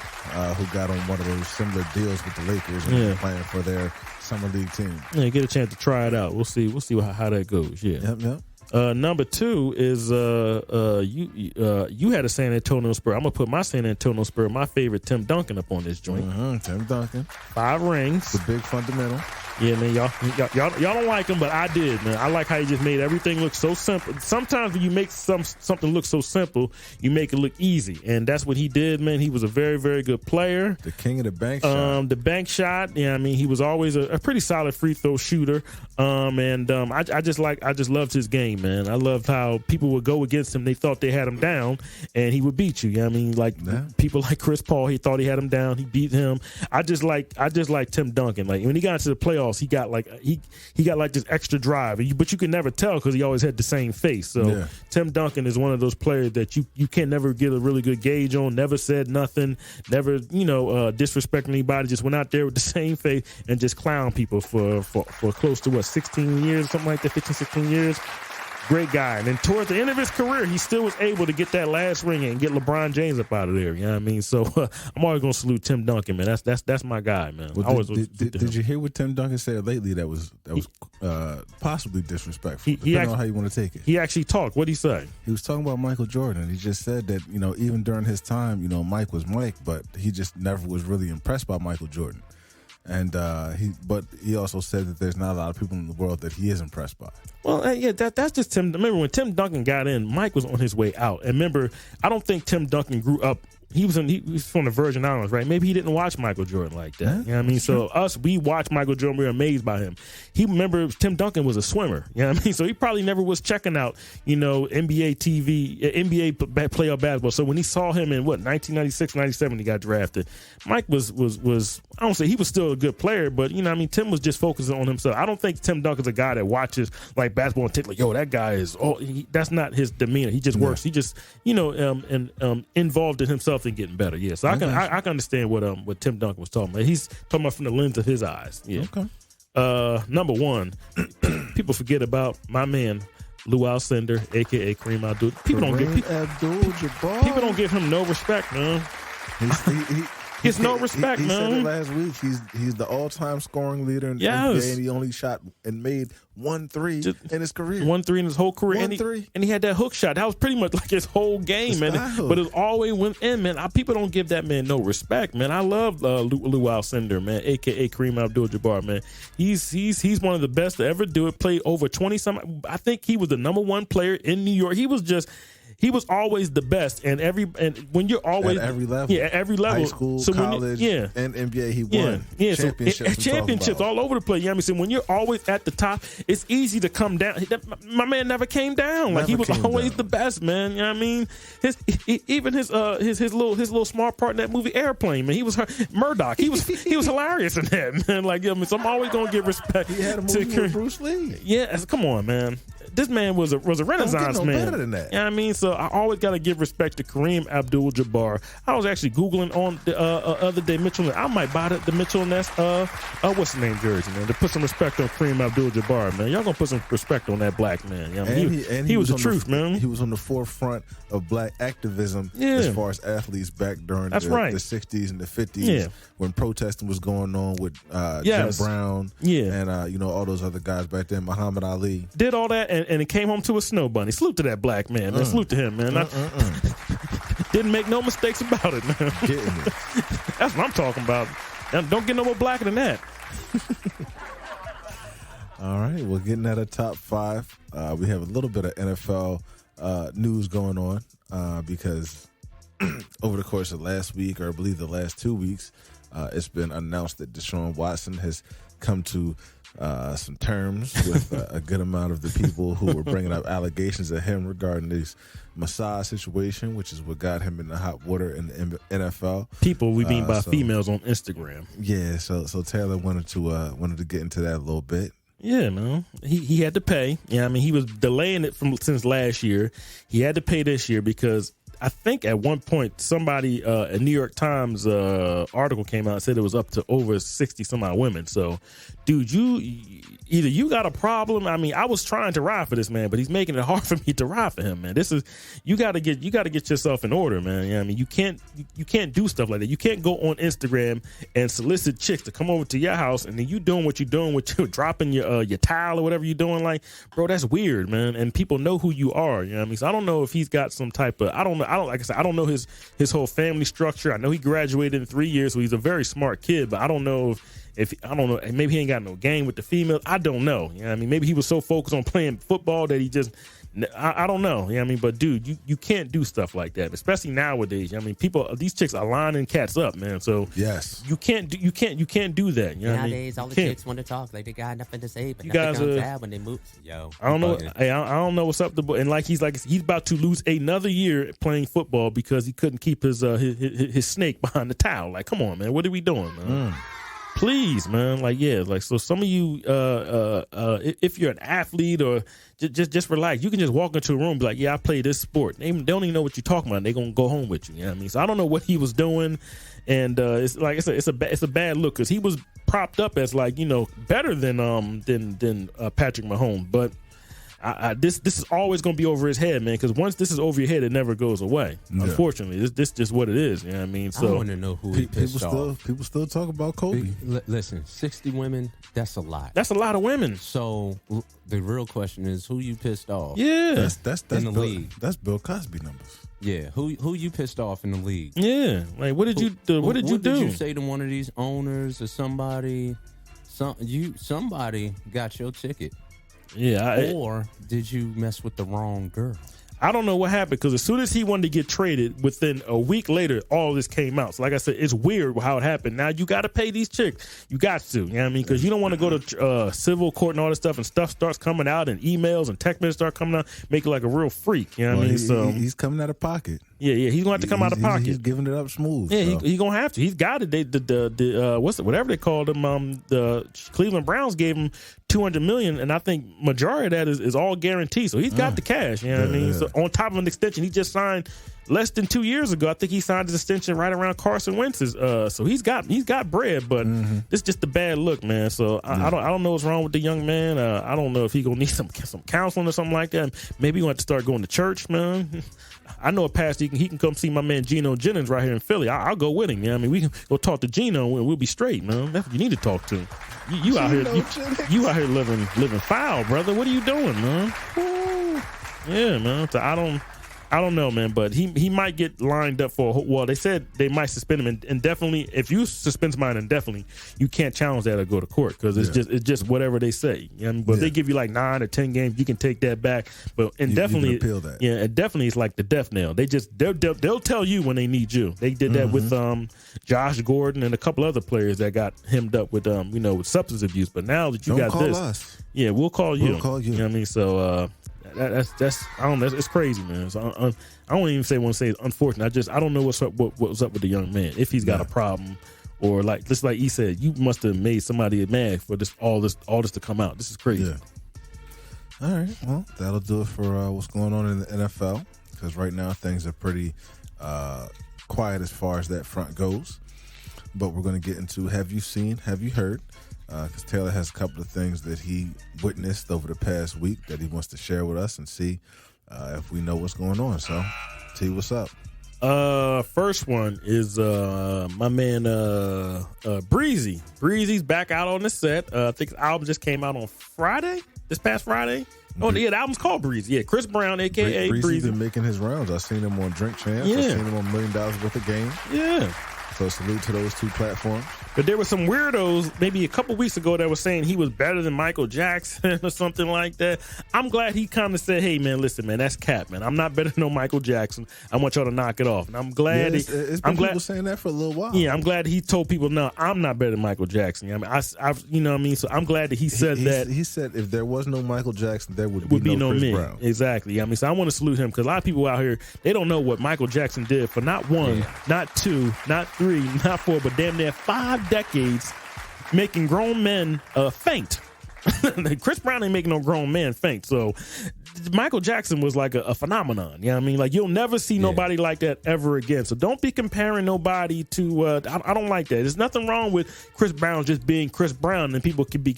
got on one of those similar deals with the Lakers and playing for their summer league team. Yeah, get a chance to try it out. We'll see how that goes. Yeah. Yep. Number 2 is you had a San Antonio Spur. I'm gonna put my San Antonio Spur, my favorite Tim Duncan, up on this joint. Tim Duncan, 5 rings, the big fundamental. Yeah, man, y'all don't like him, but I did, man. I like how he just made everything look so simple. Sometimes when you make something look so simple, you make it look easy, and that's what he did, man. He was a very, very good player. The king of the bank shot. The bank shot. Yeah, I mean, he was always a pretty solid free throw shooter. I just loved his game, man. I loved how people would go against him. They thought they had him down, and he would beat you. You know what I mean? Like people like Chris Paul, he thought he had him down. He beat him. I just like Tim Duncan. Like when he got into the playoffs, he got like this extra drive, but you could never tell because he always had the same face. So Tim Duncan is one of those players that you can never get a really good gauge on. Never said nothing, never disrespecting anybody. Just went out there with the same face and just clown people for close to 16 years, something like that, 15, 16 years. Great guy. And then towards the end of his career, he still was able to get that last ring and get LeBron James up out of there. You know what I mean? So I'm always going to salute Tim Duncan, man. That's my guy, man. Well, did you hear what Tim Duncan said lately that was possibly disrespectful, depending on how you want to take it? He actually talked. What'd he say? He was talking about Michael Jordan. He just said that, even during his time, Mike was Mike, but he just never was really impressed by Michael Jordan. And he also said that there's not a lot of people in the world that he is impressed by. Well, yeah, that's just Tim. Remember when Tim Duncan got in, Mike was on his way out. And remember, I don't think Tim Duncan grew up. He was from the Virgin Islands, right? Maybe he didn't watch Michael Jordan like that. You know what I mean? So we watched Michael Jordan. We were amazed by him. He remember Tim Duncan was a swimmer. You know what I mean? So he probably never was checking out, NBA TV, NBA playoff basketball. So when he saw him in 1996, 97, he got drafted. Mike was I don't say he was still a good player, but Tim was just focusing on himself. I don't think Tim Duncan's a guy that watches like basketball and think like, yo, that guy is. That's not his demeanor. He just works. He just involved in himself and getting better. Yeah, so I can understand what Tim Duncan was talking about. He's talking about from the lens of his eyes. Yeah. Okay. Number one, people forget about my man Lou Alcindor, aka Kareem Abdul. People don't give him no respect, man. He gets no respect, he man. Said it last week. He's the all-time scoring leader in the NBA, and he only shot and made 1 3 in his career. 1 3 in his whole career. 1 3. And he had that hook shot. That was pretty much like his whole game, man. But it always went in, man. People don't give that man no respect, man. I love Lou Alcindor, man, a.k.a. Kareem Abdul-Jabbar, man. He's one of the best to ever do it. Played over 20-some. I think he was the number one player in New York. He was always the best, and when you're always at every level, high school, college, and NBA, he won championships all over the place. You know what I mean? So when you're always at the top, it's easy to come down. My man never came down. Like he was always the best, man. You know what I mean? His little smart part in that movie Airplane, man. He was Murdoch. He was hilarious in that, man. Like so I'm always gonna give respect. He had a movie with Bruce Lee. Yeah, come on, man. This man was a Renaissance man. Better than that. You know what I mean? So I always got to give respect to Kareem Abdul-Jabbar. I was actually Googling on the other day, Mitchell. I might buy the Mitchell Ness, what's the name jersey, man, to put some respect on Kareem Abdul-Jabbar, man. Y'all gonna put some respect on that black man. You know what I mean? He was the truth, man. He was on the forefront of black activism as far as athletes back during the 60s and the 50s when protesting was going on with Jim Brown and all those other guys back then, Muhammad Ali. Did all that and it came home to a snow bunny. Salute to that black man, man. Salute to him, man. Didn't make no mistakes about it, man. That's what I'm talking about. Don't get no more blacker than that. All right, well, getting at a top 5, we have a little bit of NFL news going on because over the course of last week, or I believe the last 2 weeks, it's been announced that Deshaun Watson has come to some terms with a good amount of the people who were bringing up allegations of him regarding this massage situation, which is what got him in the hot water in the NFL. People we mean by females on Instagram. Yeah, so Taylor wanted to get into that a little bit. Yeah, man. He had to pay. Yeah, I mean, he was delaying it since last year. He had to pay this year because I think at one point somebody, a New York Times article came out and said it was up to over 60 some odd women. So, dude, either you got a problem. I mean, I was trying to ride for this man, but he's making it hard for me to ride for him, man. You got to get yourself in order, man. You know what I mean, you can't do stuff like that. You can't go on Instagram and solicit chicks to come over to your house and then you doing what you're doing with you dropping your towel or whatever you're doing. Like, bro, that's weird, man. And people know who you are. You know what I mean? So I don't know if he's got some type of, like I said, I don't know his whole family structure. I know he graduated in 3 years, so he's a very smart kid, but I don't know if I don't know, maybe he ain't got no game with the females. I don't know. You know what I mean? Maybe he was so focused on playing football that he just, I don't know. You know what I mean? But dude, you can't do stuff like that, especially nowadays. I mean, these chicks are lining cats up, man. So yes, you can't do that. You know nowadays, what I mean? all the chicks want to talk like they got nothing to say, but you guys comes out when they move. Yo, I don't know. Hey, I don't know what's up to, and he's about to lose another year playing football because he couldn't keep his snake behind the towel. Like, come on, man, what are we doing, man? Please, man. So some of you, if you're an athlete or just relax, you can just walk into a room and be like, yeah, I play this sport. They don't even know what you're talking about. They're going to go home with you. You know what I mean? So I don't know what he was doing. And it's like I said, it's a bad look because he was propped up as better than Patrick Mahomes. But this is always going to be over his head, man. Because once this is over your head, it never goes away. Yeah. Unfortunately, this just what it is. You know what I mean? So I want to know who he pissed off. People still talk about Kobe. Listen, 60 women, that's a lot. That's a lot of women. So the real question is, who you pissed off? Yeah, that's in the Bill, league. That's Bill Cosby numbers. Yeah, who you pissed off in the league? Yeah, like what did you do? What did you do? Did you say to one of these owners or somebody? Somebody got your ticket. Yeah, or did you mess with the wrong girl? I don't know what happened because as soon as he wanted to get traded, within a week later, all this came out. So like I said, it's weird how it happened. Now you got to pay these chicks. You got to, you know what I mean? Because you don't want to go to civil court and all this stuff, and stuff starts coming out, and emails and text messages start coming out, make it like a real freak. You know what I mean? So he's coming out of pocket. Yeah, he's gonna have to come out of pocket. He's giving it up smooth. Yeah, so. he's gonna have to. He's got it. Whatever they called him. The Cleveland Browns gave him $200 million, and I think majority of that is all guaranteed. So he's got the cash. You know what I mean? So on top of an extension, he just signed less than 2 years ago. I think he signed his extension right around Carson Wentz's. So he's got bread, but it's just a bad look, man. So I don't know what's wrong with the young man. I don't know if he gonna need some counseling or something like that. Maybe he gonna have to start going to church, man. I know a pastor, he can come see my man Geno Jennings right here in Philly. I'll go with him. You know what I mean? We can go talk to Geno and we'll be straight, man. That's what you need to talk to. You out here living foul, brother. What are you doing, man? Woo. Yeah, man. So I don't know, man, but he might get lined up for well, they said they might suspend him indefinitely. If you suspend somebody indefinitely, you can't challenge that or go to court because it's just whatever they say. You know, but if they give you like 9 or 10 games, you can take that back. But indefinitely, you can appeal that. Yeah, it definitely is like the death knell. They'll tell you when they need you. They did that with Josh Gordon and a couple other players that got hemmed up with with substance abuse. But now that you Don't got call this, us. yeah, we'll call you. We'll call you. You know what I mean? So. That's I don't know. It's crazy, man. So I don't even want to say it's unfortunate. I don't know what's up with the young man. If he's got a problem, or just like he said, you must have made somebody mad for all this to come out. This is crazy. Yeah. All right. Well, that'll do it for what's going on in the NFL. Because right now things are pretty quiet as far as that front goes. But we're going to get into have you seen, have you heard? Because Taylor has a couple of things that he witnessed over the past week that he wants to share with us and see if we know what's going on. So, T, what's up? First one is my man Breezy. Breezy's back out on the set. I think his album just came out on Friday. This past Friday. Oh yeah, the album's called Breezy. Yeah, Chris Brown, aka Breezy's been making his rounds. I've seen him on Drink Champs. I've seen him on $1 Million Worth of Game. Yeah. So salute to those two platforms. But there were some weirdos maybe a couple weeks ago that were saying he was better than Michael Jackson or something like that. I'm glad he kind of said, hey, man, listen, man, that's cap, man. I'm not better than no Michael Jackson. I want y'all to knock it off. And I'm glad. It's been people saying that for a little while. Yeah, I'm glad he told people, no, I'm not better than Michael Jackson. I mean, I've you know what I mean? So I'm glad that he said that. He said if there was no Michael Jackson, there would be no Chris Brown. Exactly. I mean, so I want to salute him because a lot of people out here, they don't know what Michael Jackson did for not one, not two, not three, not four, but damn near 5 decades making grown men faint. Chris Brown ain't making no grown man faint. So Michael Jackson was like a phenomenon. You know what I mean? Like you'll never see nobody like that ever again. So don't be comparing nobody to I don't like that. There's nothing wrong with Chris Brown just being Chris Brown and people can be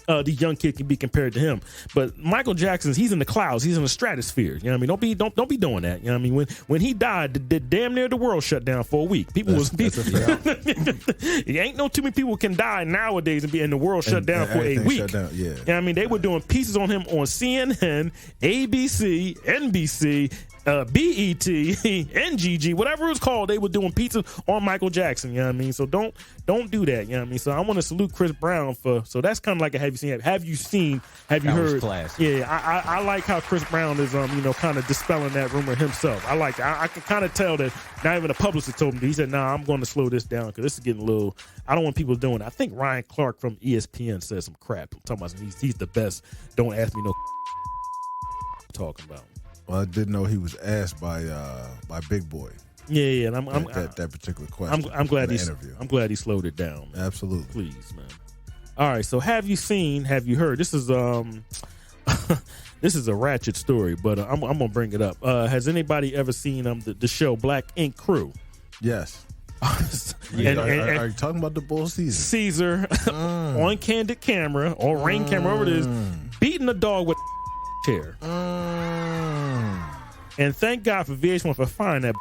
the young kid can be compared to him. But Michael Jackson's, he's in the clouds, he's in the stratosphere. You know what I mean? Don't be doing that. You know what I mean? When he died, damn near the world shut down for a week. People it ain't no too many people can die nowadays and be in the world shut down for a week. Yeah. You know what I mean? They were doing pieces on him on CNN, ABC, NBC, BET, NGG, whatever it was called, they were doing pieces on Michael Jackson. You know what I mean? So don't do that. You know what I mean? So I want to salute Chris Brown so that's kind of like a have you seen, have you heard? Yeah, I like how Chris Brown is kind of dispelling that rumor himself. I like that. I can kind of tell that not even a publicist told him. He said, "Nah, I'm going to slow this down because this is getting a little. I don't want people doing it." I think Ryan Clark from ESPN said some crap. I'm talking about he's the best. Don't ask me no talking about. Well, I did know he was asked by Big Boy. Yeah, and I'm that particular question. I'm glad I'm glad he slowed it down, man. Absolutely, please, man. All right, so have you seen? Have you heard? This is this is a ratchet story, but I'm gonna bring it up. Has anybody ever seen the show Black Ink Crew? Yes. Are you talking about the bull Caesar on candid camera or rain camera, whatever it is, beating a dog with chair. And thank God for VH1 for firing that.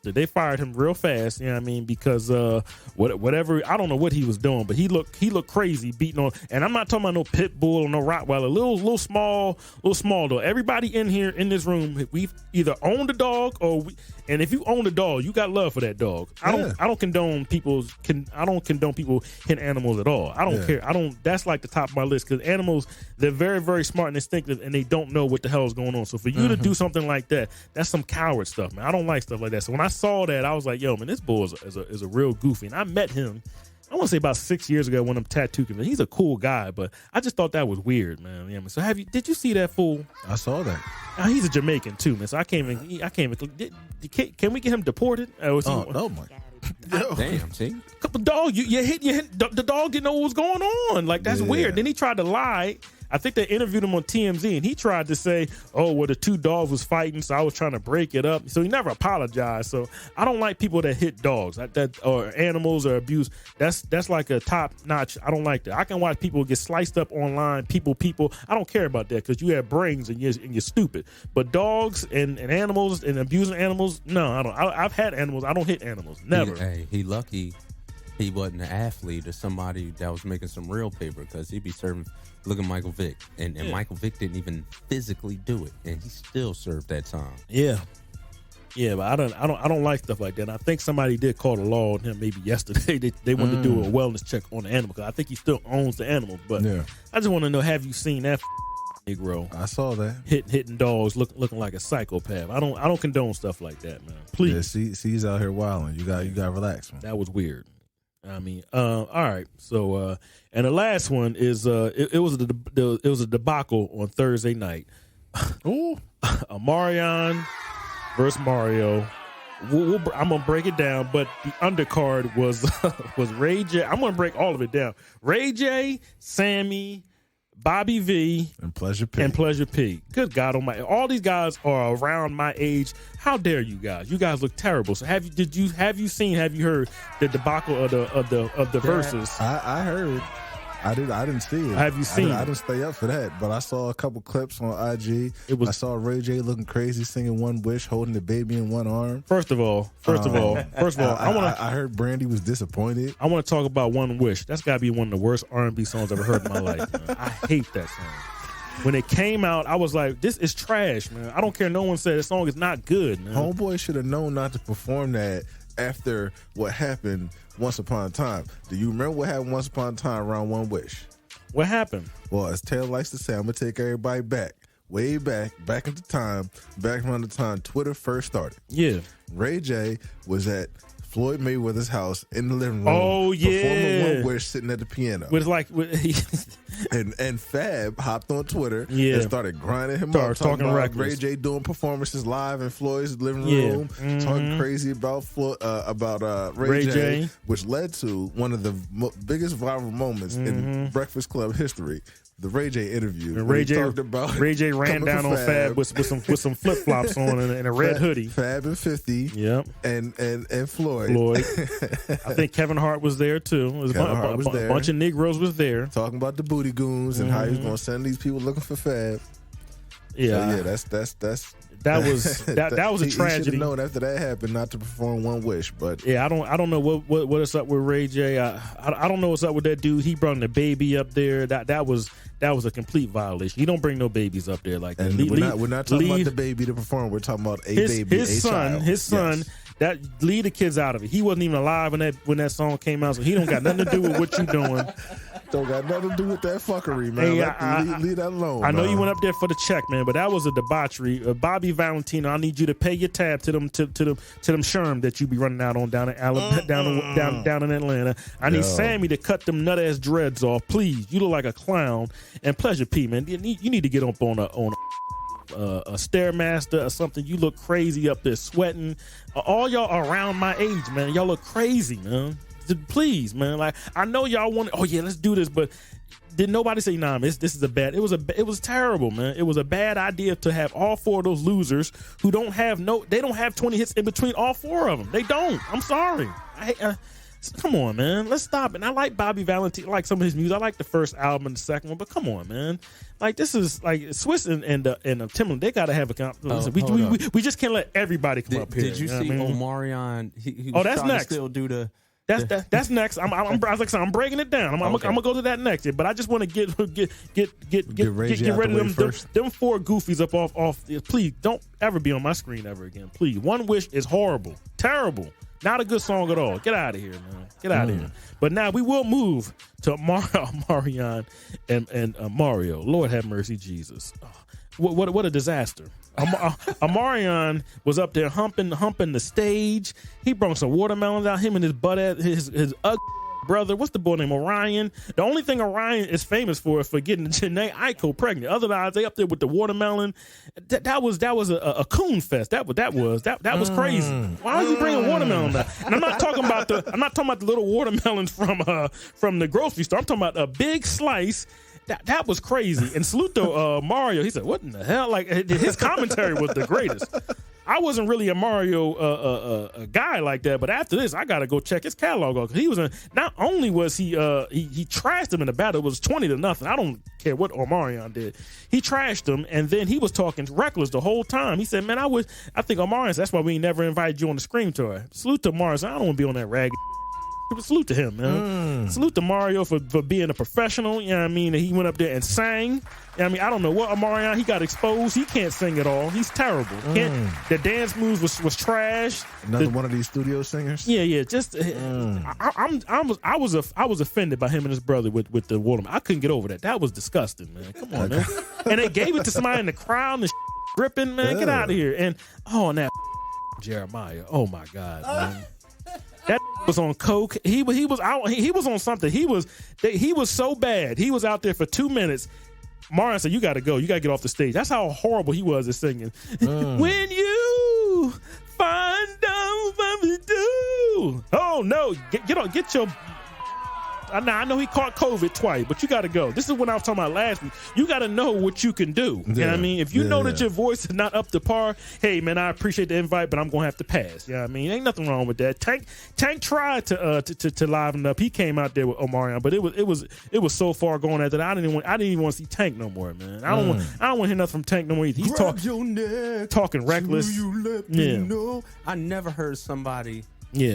They fired him real fast, you know what I mean? Because whatever, I don't know what he was doing, but he looked crazy beating on. And I'm not talking about no pit bull or no Rottweiler, little small though. Everybody in here in this room, we've either owned a dog and if you own a dog, you got love for that dog. I don't condone people hitting animals at all. I don't care. That's like the top of my list because animals, they're very, very smart and instinctive and they don't know what the hell is going on. So for you to do something like that, that's some coward stuff, man. I don't like stuff like that. So when I saw that, I was like, yo, man, this bull is a real goofy. And I met him, I want to say about 6 years ago when I'm tattoo convention. He's a cool guy, but I just thought that was weird, man. You know, so did you see that fool? I saw that. He's a Jamaican too, man. So I can't even. Can we get him deported? No, my. Damn, see? Couple dog, you hit the dog didn't know what was going on. Like that's weird. Then he tried to lie. I think they interviewed him on TMZ, and he tried to say, "Oh, well, the two dogs was fighting, so I was trying to break it up." So he never apologized. So I don't like people that hit dogs, that or animals or abuse. That's like a top notch. I don't like that. I can watch people get sliced up online. People. I don't care about that because you have brains and you're stupid. But dogs and animals and abusing animals, no, I don't. I've had animals. I don't hit animals. Never. He lucky he wasn't an athlete or somebody that was making some real paper because he'd be serving. Look at Michael Vick, and Michael Vick didn't even physically do it, and he still served that time. Yeah, but I don't like stuff like that. And I think somebody did call the law on him maybe yesterday. They wanted to do a wellness check on the animal because I think he still owns the animal. But I just want to know: have you seen that Negro? I saw that hitting dogs, looking like a psychopath. I don't condone stuff like that, man. Please, see, he's out here wilding. You got to relax, man. That was weird. I mean, all right. So, and the last one is it was a debacle on Thursday night. Ooh, Marion versus Mario. I'm gonna break it down, but the undercard was Ray J. I'm gonna break all of it down. Ray J, Sammy, Bobby V, and Pleasure P. Good God Almighty! All these guys are around my age. How dare you guys? You guys look terrible. So have you heard the debacle of the verses? I heard. I didn't see it. Have you seen? I didn't stay up for that, but I saw a couple clips on IG. I saw Ray J looking crazy, singing "One Wish," holding the baby in one arm. First of all, I heard Brandy was disappointed. I want to talk about "One Wish." That's got to be one of the worst R&B songs I've ever heard in my life. Man. I hate that song. When it came out, I was like, "This is trash, man." I don't care. No one said the song is not good, man. Homeboy should have known not to perform that after what happened Once Upon a Time. Do you remember what happened Once Upon a Time around One Wish? What happened? Well, as Taylor likes to say, I'm going to take everybody back. Way back into time, back around the time Twitter first started. Yeah. Ray J was at Floyd Mayweather's house in the living room. Oh, yeah. Performing One Wish sitting at the piano. And Fab hopped on Twitter and started grinding him up. Talking about reckless. Ray J doing performances live in Floyd's living room. Talking crazy about Ray J, which led to one of the biggest viral moments in Breakfast Club history. The Ray J interview. And Ray J ran down on Fab with some flip flops on and a red hoodie. Fab and 50. Yep. And Floyd. I think Kevin Hart was there too. A bunch of Negroes was there. Talking about the booty goons and how he was going to send these people looking for Fab. Yeah. So that was a tragedy. He should have known after that happened not to perform One Wish, but yeah, I don't know what is up with Ray J. I don't know what's up with that dude. He brought the baby up there. That was a complete violation. You don't bring no babies up there like that. We're not talking about the baby to perform. We're talking about his son. Yes. That leave the kids out of it. He wasn't even alive when that song came out, so he don't got nothing to do with what you doing. Don't got nothing to do with that fuckery, man. Hey, leave that alone. I know you went up there for the check, man, but that was a debauchery. Bobby Valentino, I need you to pay your tab to them Sherm that you be running out on down in Alabama, down in Atlanta. I need Sammy to cut them nut ass dreads off, please. You look like a clown. And Pleasure P, man, you need to get up on a Stairmaster or something. You look crazy up there sweating. All y'all are around my age, man. Y'all look crazy, man. Please, man. Like, I know y'all want. Oh yeah, let's do this, but did nobody say, nah, this is a bad? It was terrible, man. It was a bad idea to have all four of those losers who don't have 20 hits in between all four of them. They don't. I'm sorry. Come on, man. Let's stop it. And I like Bobby Valentine. I like some of his music. I like the first album and the second one. But come on, man. Like, this is like Swiss and Timbaland. They got to have a listen, we just can't let everybody come up here. Did you see Omarion? He was that's trying next. To still do the. That's next. I'm breaking it down. I'm gonna go to that next year. But I just want to get rid of them four goofies up off. Please don't ever be on my screen ever again. Please. One Wish is horrible, terrible, not a good song at all. Get out of here, man. Get out of here. But now we will move to Omarion and Mario. Lord have mercy, Jesus. What a disaster. Omarion was up there humping the stage. He brought some watermelons out. Him and his his ugly brother. What's the boy name? Orion. The only thing Orion is famous for is for getting Janae Aiko pregnant. Otherwise, they up there with the watermelon. That was a coon fest. That was crazy. Why was he bringing watermelon back? And I'm not talking about the little watermelons from the grocery store. I'm talking about a big slice. That was crazy. And salute to Mario. He said, "What in the hell?" Like, his commentary was the greatest. I wasn't really a Mario guy like that, but after this, I got to go check his catalog out. He was not only was he trashed him in the battle. It was 20-0. I don't care what Omarion did. He trashed him, and then he was talking reckless the whole time. He said, "Man, I think Omarion. That's why we never invited you on the Scream tour." Salute to Omarion. I don't want to be on that ragged. Salute to him, man. Salute to Mario for being a professional. You know what I mean? He went up there and sang. You know what I mean? I don't know what Omarion, he got exposed. He can't sing at all. He's terrible. The dance moves was trash. Another one of these studio singers. Yeah. Just I was offended by him and his brother with the watermelon. I couldn't get over that. That was disgusting, man. Come on, man. And they gave it to somebody in the crowd and dripping, man. Get out of here. And that Jeremiah. Oh my God, man. That was on coke. He was on something. He was so bad. He was out there for 2 minutes. Marion said, "You got to go. You got to get off the stage." That's how horrible he was at singing. When you find out what we do. Oh no! Get your. I know he caught COVID twice, but you got to go. This is what I was talking about last week. You got to know what you can do. You know what I mean? If you know that your voice is not up to par, hey, man, I appreciate the invite, but I'm going to have to pass. You know what I mean? Ain't nothing wrong with that. Tank tried to liven up. He came out there with Omarion, but it was so far going at that I didn't even want to see Tank no more, man. I don't want to hear nothing from Tank no more. He's talking reckless. You let me know. I never heard somebody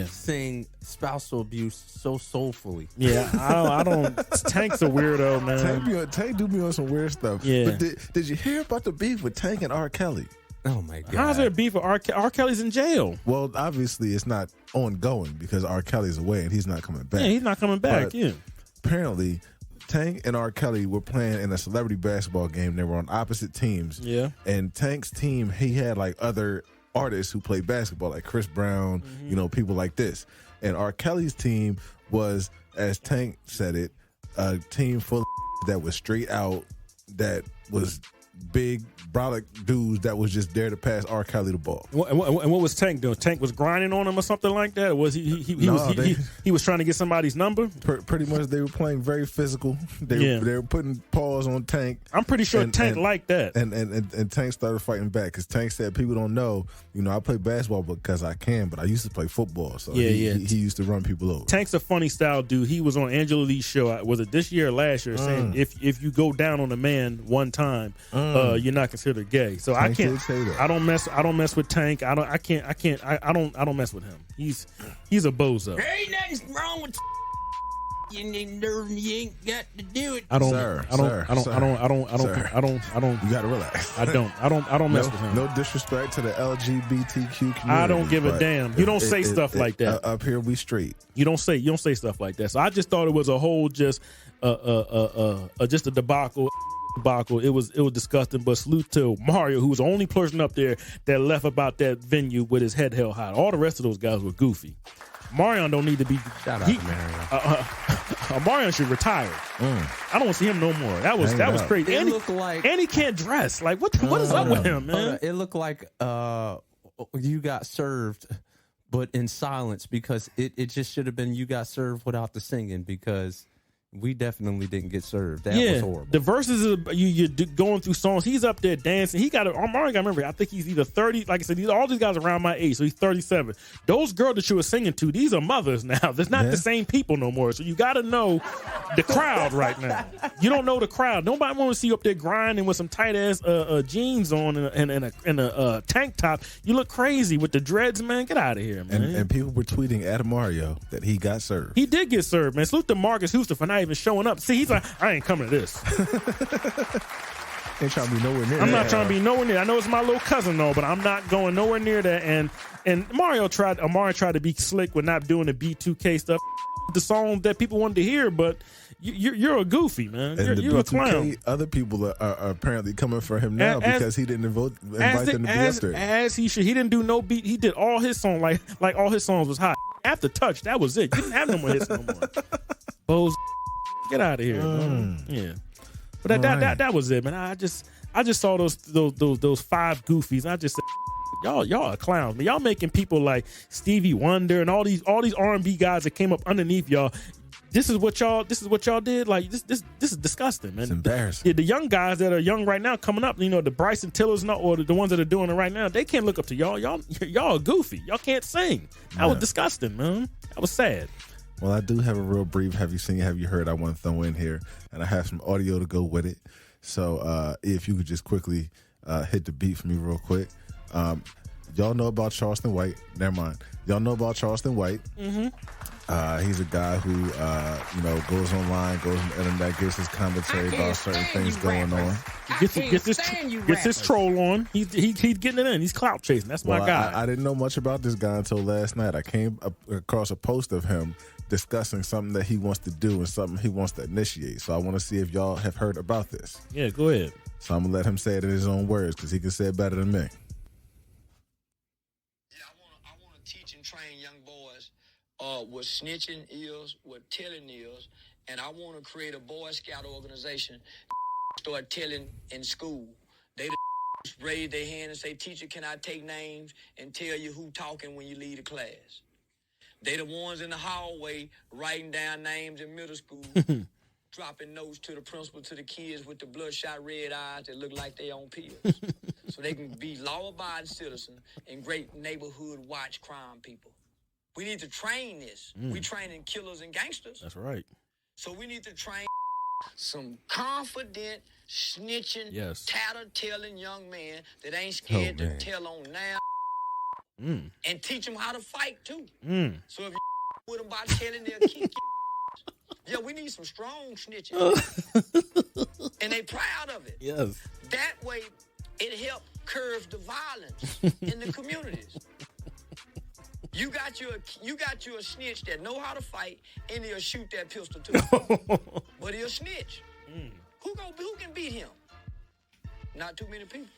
sing spousal abuse so soulfully. Yeah, I don't. Tank's a weirdo, man. Tank do be on some weird stuff. Yeah. But did you hear about the beef with Tank and R. Kelly? Oh my God! How's there beef with R. Kelly's in jail? Well, obviously it's not ongoing because R. Kelly's away and he's not coming back. Yeah, he's not coming back. But apparently, Tank and R. Kelly were playing in a celebrity basketball game. They were on opposite teams. Yeah. And Tank's team, he had like other artists who played basketball, like Chris Brown, people like this. And R. Kelly's team was, as Tank said it, a team full of that was straight out, that was big, brolic dudes that was just there to pass R. Kelly the ball. And what was Tank doing? Tank was grinding on him or something like that? Or was he was trying to get somebody's number? Pretty much, they were playing very physical. They were putting paws on Tank. I'm pretty sure Tank liked that. And Tank started fighting back because Tank said, "People don't know, I play basketball because I can, but I used to play football." So he used to run people over. Tank's a funny style dude. He was on Angela Lee's show. Was it this year or last year? Saying if you go down on a man one time, you're not considered gay. So Tank, I can't say that. I don't mess with Tank. I don't mess with him. He's a bozo. There ain't nothing wrong with you ain't got to do it. I don't. You gotta relax. I don't mess with him. No disrespect to the LGBTQ community. I don't give a damn. You don't say stuff like that. Up here we straight. You don't say stuff like that. So I just thought it was a whole just a debacle. It was disgusting, but salute to Mario, who was the only person up there that left about that venue with his head held high. All the rest of those guys were goofy. Marion don't need to be. Shout out to Marion. Marion should retire. I don't want to see him no more. That was crazy. It and looked like, and he can't dress. Like what is up with him, man? It looked like you got served, but in silence, because it just should have been you got served without the singing, because we definitely didn't get served. That was horrible. The verses is you're going through songs. He's up there dancing. He got Omari. I remember. I think he's either 30. Like I said, all these guys are around my age, so he's 37. Those girls that you were singing to, these are mothers now. They're not the same people no more. So you got to know the crowd right now. You don't know the crowd. Nobody want to see you up there grinding with some tight ass jeans on and a tank top. You look crazy with the dreads, man. Get out of here, man. And people were tweeting at Mario that he got served. He did get served, man. Salute to Marcus Houston for not even showing up. See, he's like, I ain't coming to this. Ain't trying to be nowhere near I'm that. not trying to be nowhere near. I know it's my little cousin though, but I'm not going nowhere near that. And Amari tried to be slick with not doing the B2K stuff, the song that people wanted to hear. But you're a goofy, man. You're a clown. Other people are apparently coming for him now because he didn't invite them to be up there. As he should. He didn't do no beat. He did all his songs like all his songs was hot. After Touch, that was it. You didn't have no more hits no more. Bose, get out of here. Yeah. But that was it, man. I just saw those five goofies. I just said, y'all are clowns, man. Y'all making people like Stevie Wonder and all these R&B guys that came up underneath y'all. This is what y'all did. Like this is disgusting, man. It's embarrassing. Yeah, the young guys that are young right now coming up, the Bryson Tillers or the ones that are doing it right now, they can't look up to y'all. Y'all are goofy. Y'all can't sing. That was disgusting, man. That was sad. Well, I do have a real brief have you heard I want to throw in here, and I have some audio to go with it. So if you could just quickly hit the beat for me real quick. Y'all know about Charleston White. Never mind. Y'all know about Charleston White. Mm-hmm. He's a guy who goes online, goes on the internet, gives his commentary about certain things going on. Gets his troll on. He's getting it in. He's clout chasing. That's my guy. I didn't know much about this guy until last night. I came across a post of him discussing something that he wants to do and something he wants to initiate. So I want to see if y'all have heard about this. Yeah, go ahead. So I'm going to let him say it in his own words because he can say it better than me. Yeah, I want to teach and train young boys what snitching is, what telling is, and I want to create a Boy Scout organization. Start telling in school. They raise their hand and say, "Teacher, can I take names?" and tell you who talking when you leave the class. They the ones in the hallway writing down names in middle school, dropping notes to the principal, to the kids with the bloodshot red eyes that look like they on pills. So they can be law-abiding citizens and great neighborhood watch crime people. We need to train this. We training killers and gangsters. That's right. So we need to train some confident, snitching, tatter-telling young men that ain't scared to tell on now. And teach them how to fight too. So if you with them by telling, they'll kick you. Yeah, we need some strong snitches. And they proud of it. Yes. That way, it help curb the violence in the communities. You got you a snitch that know how to fight, and he'll shoot that pistol too. But he'll snitch. Who can beat him? Not too many people.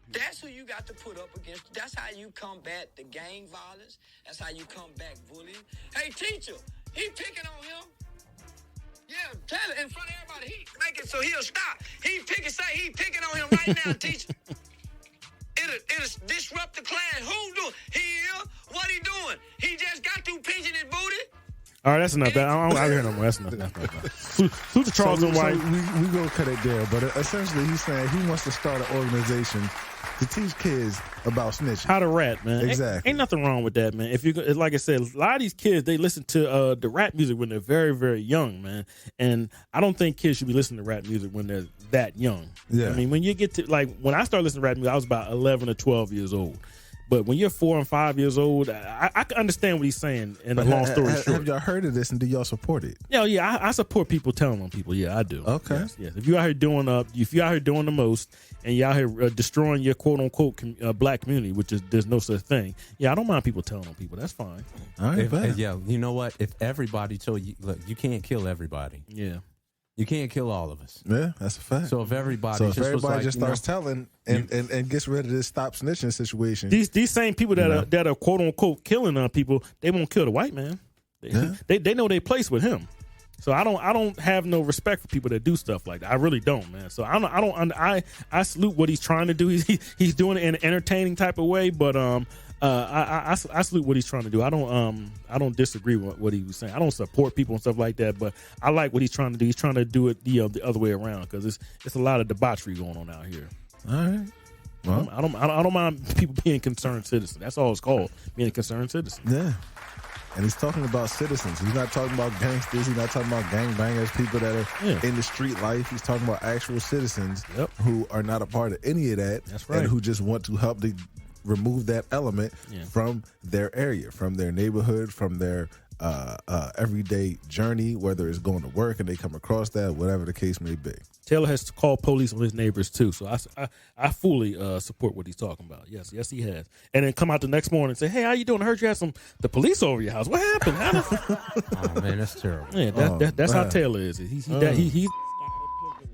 That's who you got to put up against. That's how you combat the gang violence. That's how you combat bullying. Hey, teacher, he picking on him. Yeah, tell it in front of everybody. He make it so he'll stop. He picking on him right now, teacher. It'll disrupt the class. Who do? He here? What he doing? He just got through pinching his booty. All right, that's enough. I don't hear no more. That's enough. Who's the Charleston White? We gonna cut it there, but essentially he's saying he wants to start an organization to teach kids about snitching. How to rat, man. Exactly. Ain't nothing wrong with that, man. If you, like I said, a lot of these kids, they listen to the rap music when they're very, very young, man. And I don't think kids should be listening to rap music when they're that young. Yeah. I mean, when you get to, like, when I started listening to rap music, I was about 11 or 12 years old. But when you're 4 and 5 years old, I can understand what he's saying. In a long story short, have y'all heard of this and do y'all support it? Yeah, I support people telling on people. Yeah, I do. Okay. Yes. If you out here doing the most, and you out here destroying your quote unquote black community, which is there's no such thing. Yeah, I don't mind people telling on people. That's fine. All right. Yeah, you know what? If everybody told you, look, you can't kill everybody. Yeah. You can't kill all of us. Yeah, that's a fact. So if everybody just starts telling and gets rid of this stop snitching situation, these same people that are quote unquote killing people, they won't kill the white man. They know their place with him. So I don't have no respect for people that do stuff like that. I really don't, man. So I salute what he's trying to do. He's doing it in an entertaining type of way, but I salute what he's trying to do. I don't disagree with what he was saying. I don't support people and stuff like that, but I like what he's trying to do. He's trying to do it the other way around because it's a lot of debauchery going on out here. All right. Well, I don't mind people being concerned citizens. That's all it's called, being a concerned citizen. yeah. And he's talking about citizens. He's not talking about gangsters. He's not talking about gangbangers, people that are in the street life. He's talking about actual citizens who are not a part of any of that. That's right. And who just want to help remove that element from their area, from their neighborhood, from their everyday journey, whether it's going to work and they come across that, whatever the case may be. Taylor has called police on his neighbors too, so I fully support what he's talking about. Yes, he has. And then come out the next morning and say, "Hey, how you doing? I heard you had the police over your house. What happened?" Oh man, that's terrible. Yeah, that's how Taylor is. He's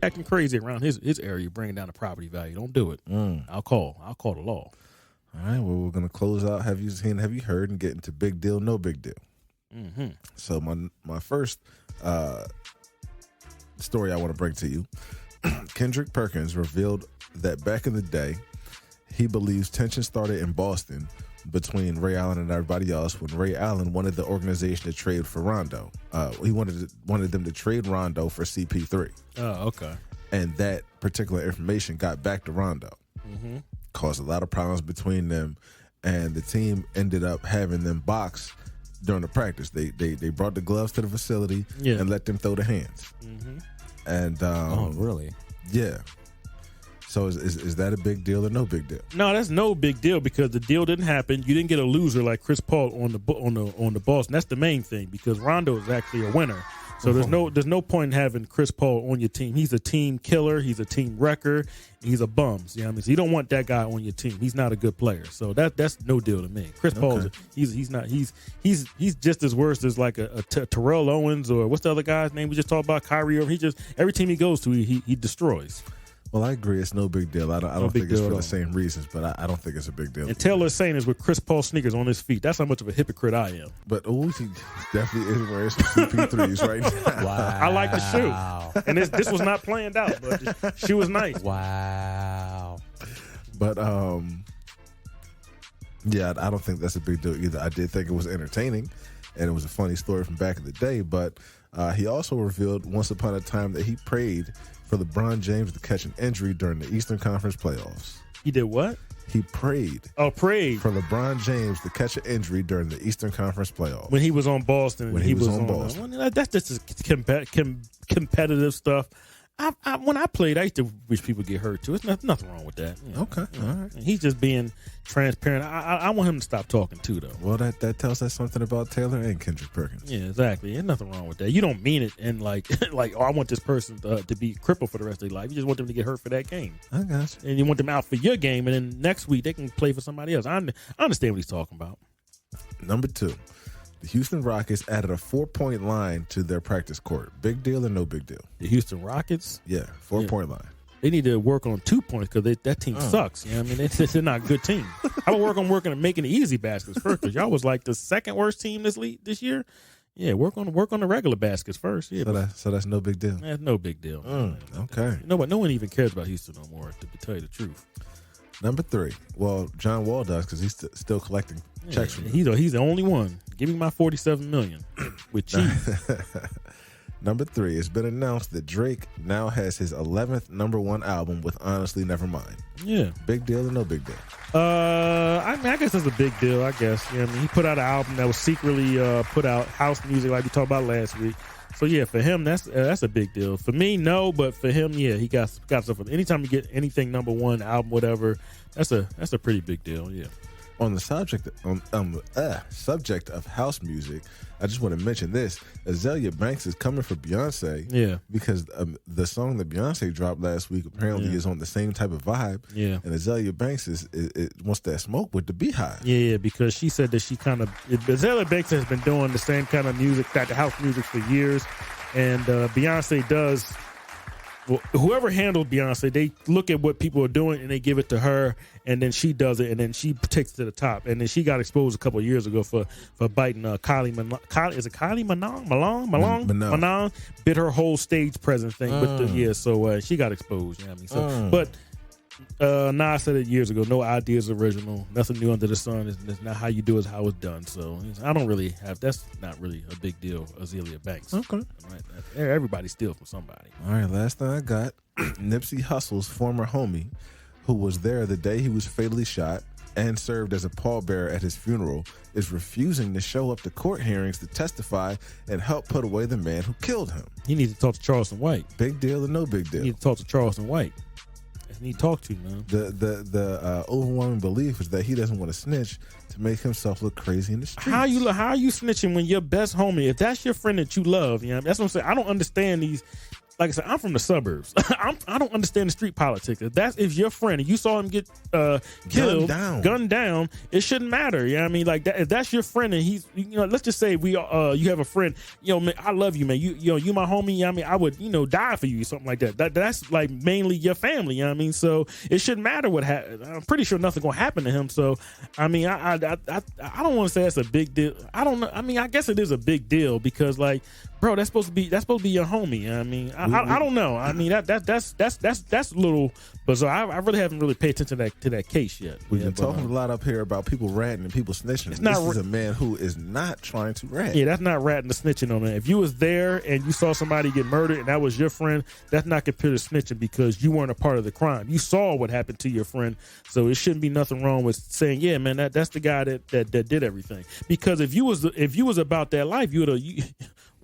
acting crazy around his area, bringing down the property value. Don't do it. I'll call the law. All right. Well, we're gonna close out. Have you heard, and get into big deal, no big deal. Mm-hmm. So my first story I want to bring to you, Kendrick Perkins revealed that back in the day, he believes tension started in Boston between Ray Allen and everybody else when Ray Allen wanted the organization to trade for Rondo. He wanted them to trade Rondo for CP3. Oh, okay. And that particular information got back to Rondo. Mm-hmm. Caused a lot of problems between them, and the team ended up having them box during the practice. They brought the gloves to the facility and let them throw the hands. Mm-hmm. And oh, really? Yeah. So is that a big deal or no big deal? No, that's no big deal because the deal didn't happen. You didn't get a loser like Chris Paul on the Boston. That's the main thing because Rondo is actually a winner. So there's no point in having Chris Paul on your team. He's a team killer. He's a team wrecker. He's a bum. You know what I mean? So you don't want that guy on your team. He's not a good player. So that's no deal to me. Chris Paul, he's just as worse as like a Terrell Owens or what's the other guy's name we just talked about? Kyrie Irving. He just every team he goes to, he destroys. Well, I agree. It's no big deal. I don't think it's for the same reasons, but I don't think it's a big deal. And Taylor's saying is with Chris Paul sneakers on his feet. That's how much of a hypocrite I am. But he definitely is wearing some CP3s right now. Wow. I like the shoe. And this was not planned out, but the shoe was nice. Wow. But yeah, I don't think that's a big deal either. I did think it was entertaining, and it was a funny story from back in the day. But he also revealed once upon a time that he prayed for LeBron James to catch an injury during the Eastern Conference playoffs. He did what? He prayed. Oh, prayed for LeBron James to catch an injury during the Eastern Conference playoffs. When he was on Boston. When he was on Boston. That's just competitive stuff. When I played, I used to wish people get hurt too. It's nothing wrong with that. You know? Okay, all right. He's just being transparent. I want him to stop talking too, though. Well, that tells us something about Taylor and Kendrick Perkins. Yeah, exactly. There's nothing wrong with that. You don't mean it and like oh, I want this person to be crippled for the rest of their life. You just want them to get hurt for that game. I got you. And you want them out for your game, and then next week they can play for somebody else. I understand what he's talking about. Number 2. The Houston Rockets added a 4-point line to their practice court. Big deal or no big deal? The Houston Rockets? Yeah, 4-point line. They need to work on 2 points because that team sucks. You know what I mean? They're not a good team. How about working on making the easy baskets first? Because y'all was like the second worst team this year. Yeah, work on the regular baskets first. Yeah, so that's no big deal. That's no big deal. Okay. No one even cares about Houston no more, to tell you the truth. Number 3. Well, John Wall does because he's still collecting checks from them. He's the only one. Give me my $47 million with cheese. Number 3. It's been announced that Drake now has his 11th #1 album with Honestly Nevermind. Yeah. Big deal or no big deal? I guess that's a big deal, I guess. Yeah, I mean, he put out an album that was secretly put out house music like we talked about last week. So yeah, for him that's a big deal. For me, no, but for him, yeah, he got stuff. Anytime you get anything #1 album, whatever, that's a pretty big deal. Yeah. On the subject of house music, I just want to mention this. Azalea Banks is coming for Beyonce. Yeah. Because the song that Beyonce dropped last week apparently is on the same type of vibe. Yeah. And Azalea Banks wants that smoke with the Beehive. Yeah, because she said that she Azalea Banks has been doing the same kind of music, that the house music for years. And Beyonce does. Well, whoever handled Beyonce, they look at what people are doing and they give it to her, and then she does it, and then she takes it to the top. And then she got exposed a couple of years ago for biting Kylie Minogue. Is it Kylie Minogue? Minogue bit her whole stage presence thing. So she got exposed. You know what I mean? So, but Nah, I said it years ago. No idea is original. Nothing new under the sun. It's not how you do it, it's how it's done. So I don't really have. That's not really a big deal. Azealia Banks. Okay. Right? Everybody steals from somebody. All right, last thing I got, Nipsey Hussle's former homie, who was there the day he was fatally shot and served as a pallbearer at his funeral, is refusing to show up to court hearings to testify and help put away the man who killed him. He needs to talk to Charleston White. Big deal or no big deal? He needs to talk to Charleston White. He need to talk to, man. The overwhelming belief is that he doesn't want to snitch to make himself look crazy in the streets. How are you snitching when your best homie, if that's your friend that you love, you know, that's what I'm saying. I don't understand these. Like I said, I'm from the suburbs. I don't understand the street politics. If your friend and you saw him get killed, gunned down, it shouldn't matter. You know what I mean? Like that, if that's your friend and he's, you know, let's just say you have a friend, you know, man, I love you, man. You my homie. You know what I mean, I would, you know, die for you or something like that. That's like mainly your family. You know what I mean? So it shouldn't matter what happened. I'm pretty sure nothing gonna happen to him. So I mean, I don't want to say that's a big deal. I don't know. I mean, I guess it is a big deal because like, bro, that's supposed to be your homie. You know what I mean, I don't know. I mean that's a little bizarre. I really haven't really paid attention to that case yet. We've been talking a lot up here about people ratting and people snitching. This is a man who is not trying to rat. Yeah, that's not ratting or snitching on man. If you was there and you saw somebody get murdered and that was your friend, that's not considered snitching because you weren't a part of the crime. You saw what happened to your friend, so it shouldn't be nothing wrong with saying, yeah, man, that's the guy that did everything. Because if you was about that life, you would have.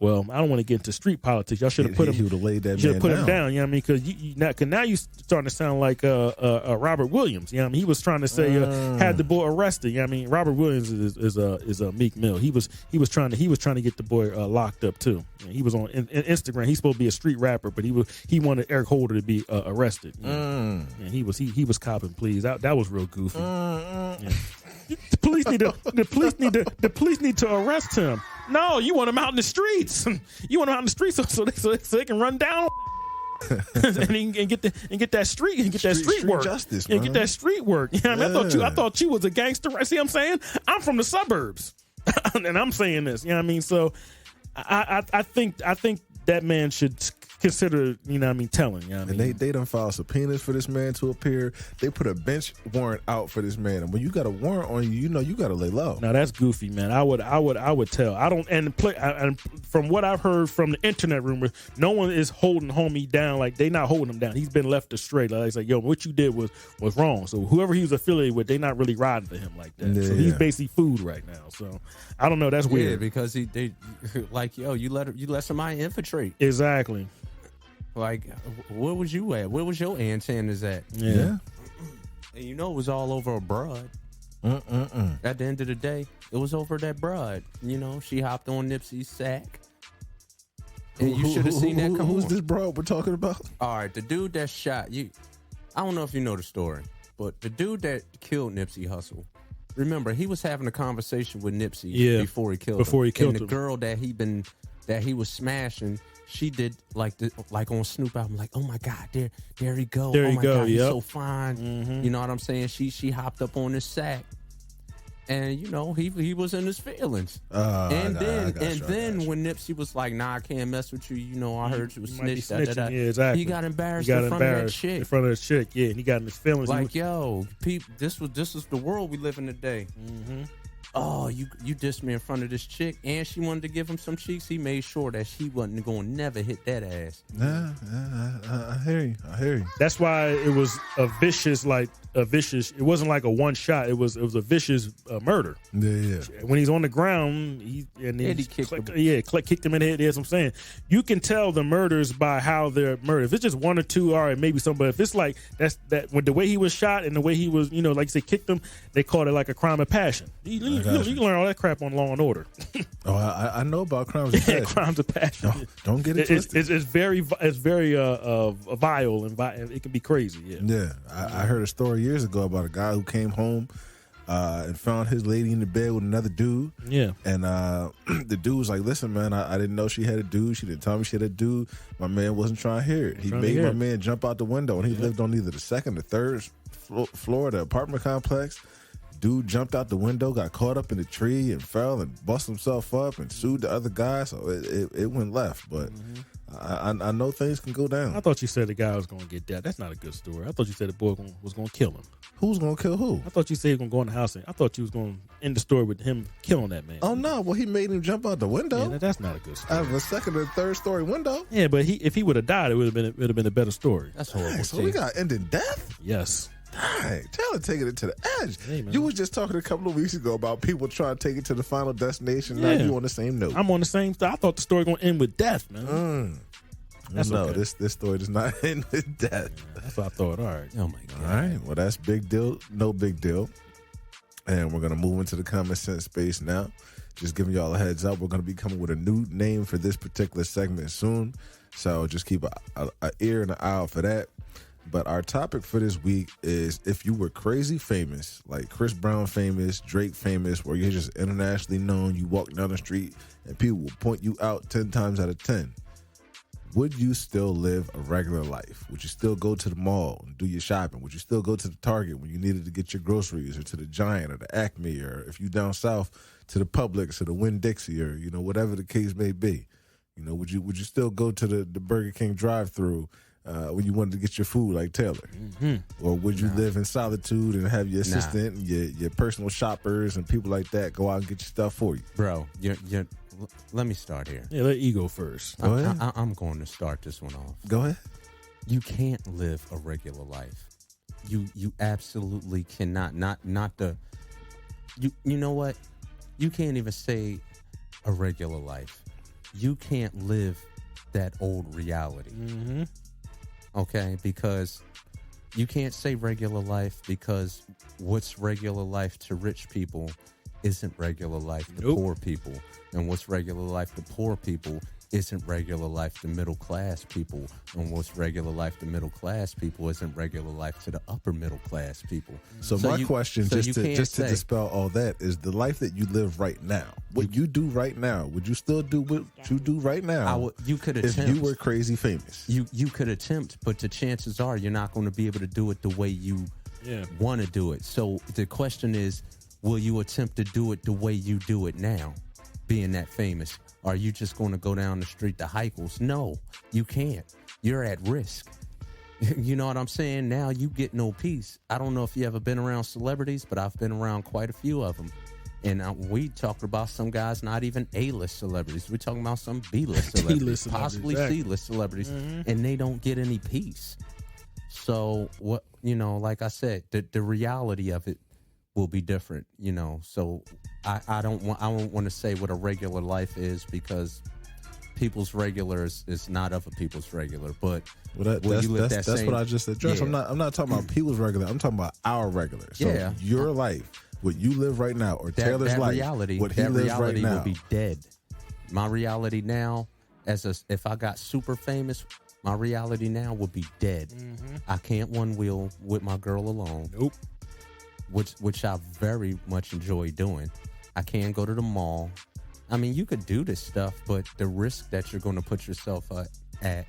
Well, I don't want to get into street politics. Y'all should have put him. He would have laid that man down. Should have put him down. You know what I mean? Because now you starting to sound like Robert Williams. You know what I mean? He was trying to say had the boy arrested. You know what I mean? Robert Williams is a Meek Mill. He was trying to get the boy locked up too. He was on Instagram. He's supposed to be a street rapper, but he wanted Eric Holder to be arrested. And he was copping pleas. That was real goofy. Yeah. The police need to arrest him. No, you want him out in the streets. You want him out in the streets so they can run down and get that street work. Justice, and get that street work. You know what I mean? I thought you was a gangster. See what I'm saying? I'm from the suburbs, and I'm saying this. You know what I mean? So I think that man should consider, you know what I mean, telling. You know what I mean? They done filed subpoenas for this man to appear. They put a bench warrant out for this man. And when you got a warrant on you, you know you got to lay low. Now that's goofy, man. I would tell. I don't and from what I've heard from the internet rumors, no one is holding homie down. Like they not holding him down. He's been left astray. Like it's like, yo, what you did was wrong. So whoever he was affiliated with, they not really riding for him like that. Yeah. So he's basically food right now. So I don't know. That's weird. Yeah, because they like, yo, you let somebody infiltrate. Exactly. Like, where was you at? Where was your antennas at? Yeah. And you know it was all over a broad. At the end of the day, it was over that broad. You know, she hopped on Nipsey's sack. And you should have seen that come Who's on. this broad we're talking about? All right, the dude that shot you. I don't know if you know the story, but the dude that killed Nipsey Hussle, remember, he was having a conversation with Nipsey before he killed him. And the girl that he was smashing, she did like on Snoop album, like, oh my God, there he go. There oh you my go. God, he's Yep. so fine. Mm-hmm. You know what I'm saying? She hopped up on his sack, and you know he was in his feelings. And then when Nipsey was like, nah, I can't mess with you. You know, I heard you was snitched. Yeah, exactly. He got embarrassed in front of that chick. In front of the chick, yeah. And he got in his feelings. Like, yo, this is the world we live in today. Mm-hmm. Oh, you dissed me in front of this chick, and she wanted to give him some cheeks. He made sure that she wasn't going to never hit that ass. Nah, I hear you. That's why it was a vicious. It wasn't like a one shot. It was a vicious murder. Yeah. When he's on the ground, he kicked him in the head. That's what I'm saying. You can tell the murders by how they're murdered. If it's just one or two, all right, maybe some. But if it's like that with the way he was shot and the way he was, you know, like you say, kicked him, they called it like a crime of passion. You learn all that crap on Law and Order. Oh, I know about crimes of passion. Crimes of passion. No, don't get it twisted. It's very vile and it can be crazy. Yeah. I heard a story years ago about a guy who came home and found his lady in the bed with another dude. Yeah. And the dude was like, listen, man, I didn't know she had a dude. She didn't tell me she had a dude. My man wasn't trying to hear it. He made my man jump out the window, and he lived on either the second or third floor of the apartment complex. Dude jumped out the window, got caught up in the tree, and fell and busted himself up and sued the other guy. So it went left. But I know things can go down. I thought you said the guy was going to get dead. That's not a good story. I thought you said the boy was going to kill him. Who's gonna kill who? I thought you said he was going to go in the house. I thought you was going to end the story with him killing that man. Oh no! Well, he made him jump out the window. Yeah, that's not a good story. Out of a second or third story window. Yeah, but if he would have died, it would have been a better story. That's horrible. So we got ending death. Yes. Dang, Taylor taking it to the edge. Hey, man. You was just talking a couple of weeks ago about people trying to take it to the final destination. Now Yeah. you on the same note. I'm on the same. I thought the story going to end with death, man. That's no, okay. this story does not end with death. That's what I thought. All right. Oh my God. All right, well that's big deal, no big deal, and we're gonna move into the common sense space now. Just giving y'all a heads up, we're gonna be coming with a new name for this particular segment soon, so just keep an ear and an eye out for that. But our topic for this week is if you were crazy famous, like Chris Brown famous, Drake famous, where you're just internationally known, you walk down the street and people will point you out 10 times out of 10. Would you still live a regular life? Would you still go to the mall and do your shopping? Would you still go to the Target when you needed to get your groceries, or to the Giant or the Acme, or if you down south to the Publix or the Winn-Dixie, or whatever the case may be? Would you still go to the Burger King drive-through when you wanted to get your food like Taylor? Mm-hmm. Or would you live in solitude and have your assistant and your personal shoppers and people like that go out and get your stuff for you? Bro, let me start here. Yeah, let ego first. Go ahead. I'm going to start this one off. Go ahead. You can't live a regular life. You absolutely cannot. You know what? You can't even say a regular life. You can't live that old reality. Mm-hmm. Okay? Because you can't say regular life, because what's regular life to rich people isn't regular life to poor people. And what's regular life to poor people isn't regular life to middle class people. And what's regular life to middle class people isn't regular life to the upper middle class people. So my question, just to dispel all that, is the life that you live right now. What you do right now, would you still do what you do right now? You could attempt. If you were crazy famous. You could attempt, but the chances are you're not going to be able to do it the way you want to do it. So the question is, will you attempt to do it the way you do it now, being that famous? Are you just going to go down the street to Heichels? No, you can't. You're at risk. You know what I'm saying? Now you get no peace. I don't know if you ever been around celebrities, but I've been around quite a few of them. And we talked about some guys, not even A-list celebrities. We're talking about some B-list celebrities, B-list celebrities, possibly exactly. C-list celebrities, and they don't get any peace. So what, like I said, the reality of it will be different, So I don't want to say what a regular life is, because people's regular is not other people's regular. But that's what I just addressed. Yeah. I'm not talking about people's regular. I'm talking about our regular. So your life, what you live right now, or Taylor's life, what he lives right now, will be dead. My reality now, if I got super famous, my reality now would be dead. Mm-hmm. I can't one wheel with my girl alone. Nope. Which I very much enjoy doing. I can go to the mall. I mean, you could do this stuff, but the risk that you're going to put yourself at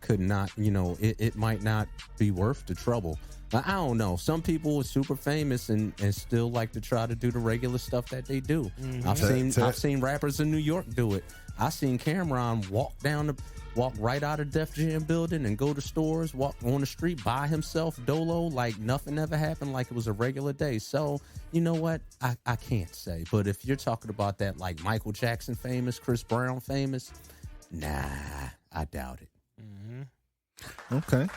could not, it might not be worth the trouble. I don't know. Some people are super famous and still like to try to do the regular stuff that they do. Mm-hmm. I've seen rappers in New York do it. I seen Cameron walk right out of Def Jam building and go to stores, walk on the street by himself, dolo, like nothing ever happened, like it was a regular day. So, you know what? I can't say. But if you're talking about that, like Michael Jackson famous, Chris Brown famous, nah, I doubt it. Mm-hmm. Okay.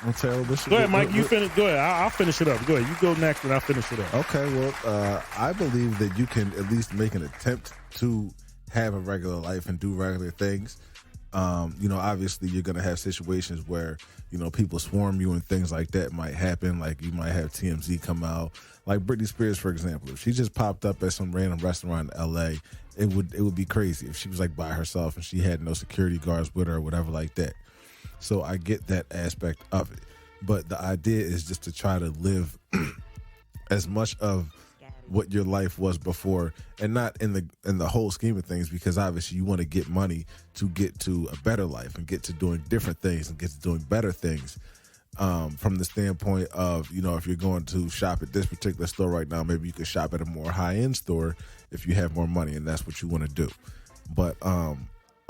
Well, Taylor, go ahead, Mike. You finish. Go ahead. I'll finish it up. Go ahead. You go next, and I'll finish it up. Okay. Well, I believe that you can at least make an attempt to have a regular life and do regular things. Obviously you're going to have situations where, people swarm you and things like that might happen. Like you might have TMZ come out, like Britney Spears, for example. If she just popped up at some random restaurant in LA, it would be crazy if she was like by herself and she had no security guards with her or whatever like that. So I get that aspect of it. But the idea is just to try to live as much of what your life was before, and not in the whole scheme of things, because obviously you want to get money to get to a better life and get to doing different things and get to doing better things. From the standpoint of, if you're going to shop at this particular store right now, maybe you could shop at a more high-end store if you have more money and that's what you want to do. But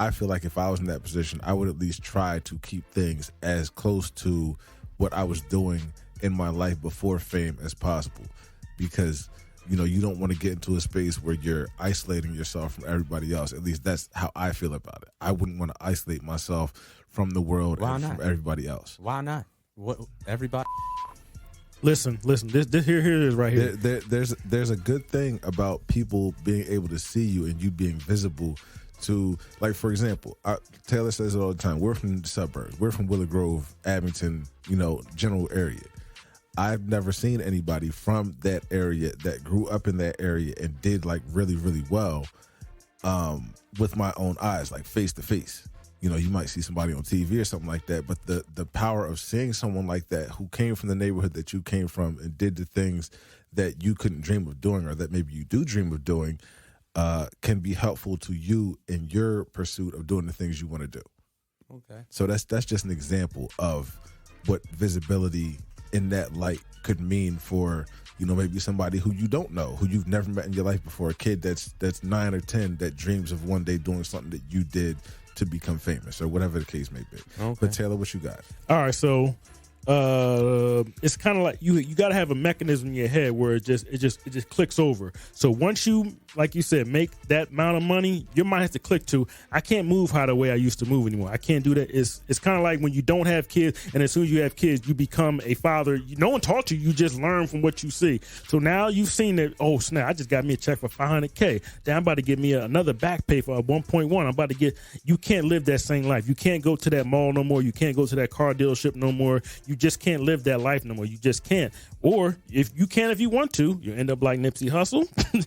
I feel like if I was in that position, I would at least try to keep things as close to what I was doing in my life before fame as possible, because you don't want to get into a space where you're isolating yourself from everybody else. At least that's how I feel about it. I wouldn't want to isolate myself from the world and from everybody else. Why not? What everybody? Listen. This here it is right here. There's a good thing about people being able to see you and you being visible to, like, for example, Taylor says it all the time. We're from the suburbs. We're from Willow Grove, Abington, general area. I've never seen anybody from that area that grew up in that area and did like really, really well with my own eyes, like face to face. You might see somebody on TV or something like that, but the power of seeing someone like that who came from the neighborhood that you came from and did the things that you couldn't dream of doing, or that maybe you do dream of doing, can be helpful to you in your pursuit of doing the things you want to do. Okay. So that's just an example of what visibility in that light could mean for, maybe somebody who you don't know, who you've never met in your life before, a kid that's 9 or 10 that dreams of one day doing something that you did to become famous, or whatever the case may be. Okay. But Taylor, what you got? All right, so it's kind of like you got to have a mechanism in your head where it just clicks over. So once you, like you said, make that amount of money, your mind has to click to, I can't move how the way I used to move anymore. I can't do that. It's kind of like when you don't have kids, and as soon as you have kids, you become a father. No one taught you. You just learn from what you see. So now you've seen that, oh snap, I just got me a check for $500K. Then I'm about to get me another back pay for 1.1. I'm about to get, you can't live that same life. You can't go to that mall no more. You can't go to that car dealership no more. You just can't live that life no more. You just can't. Or if you can, if you want to, you end up like Nipsey Hussle.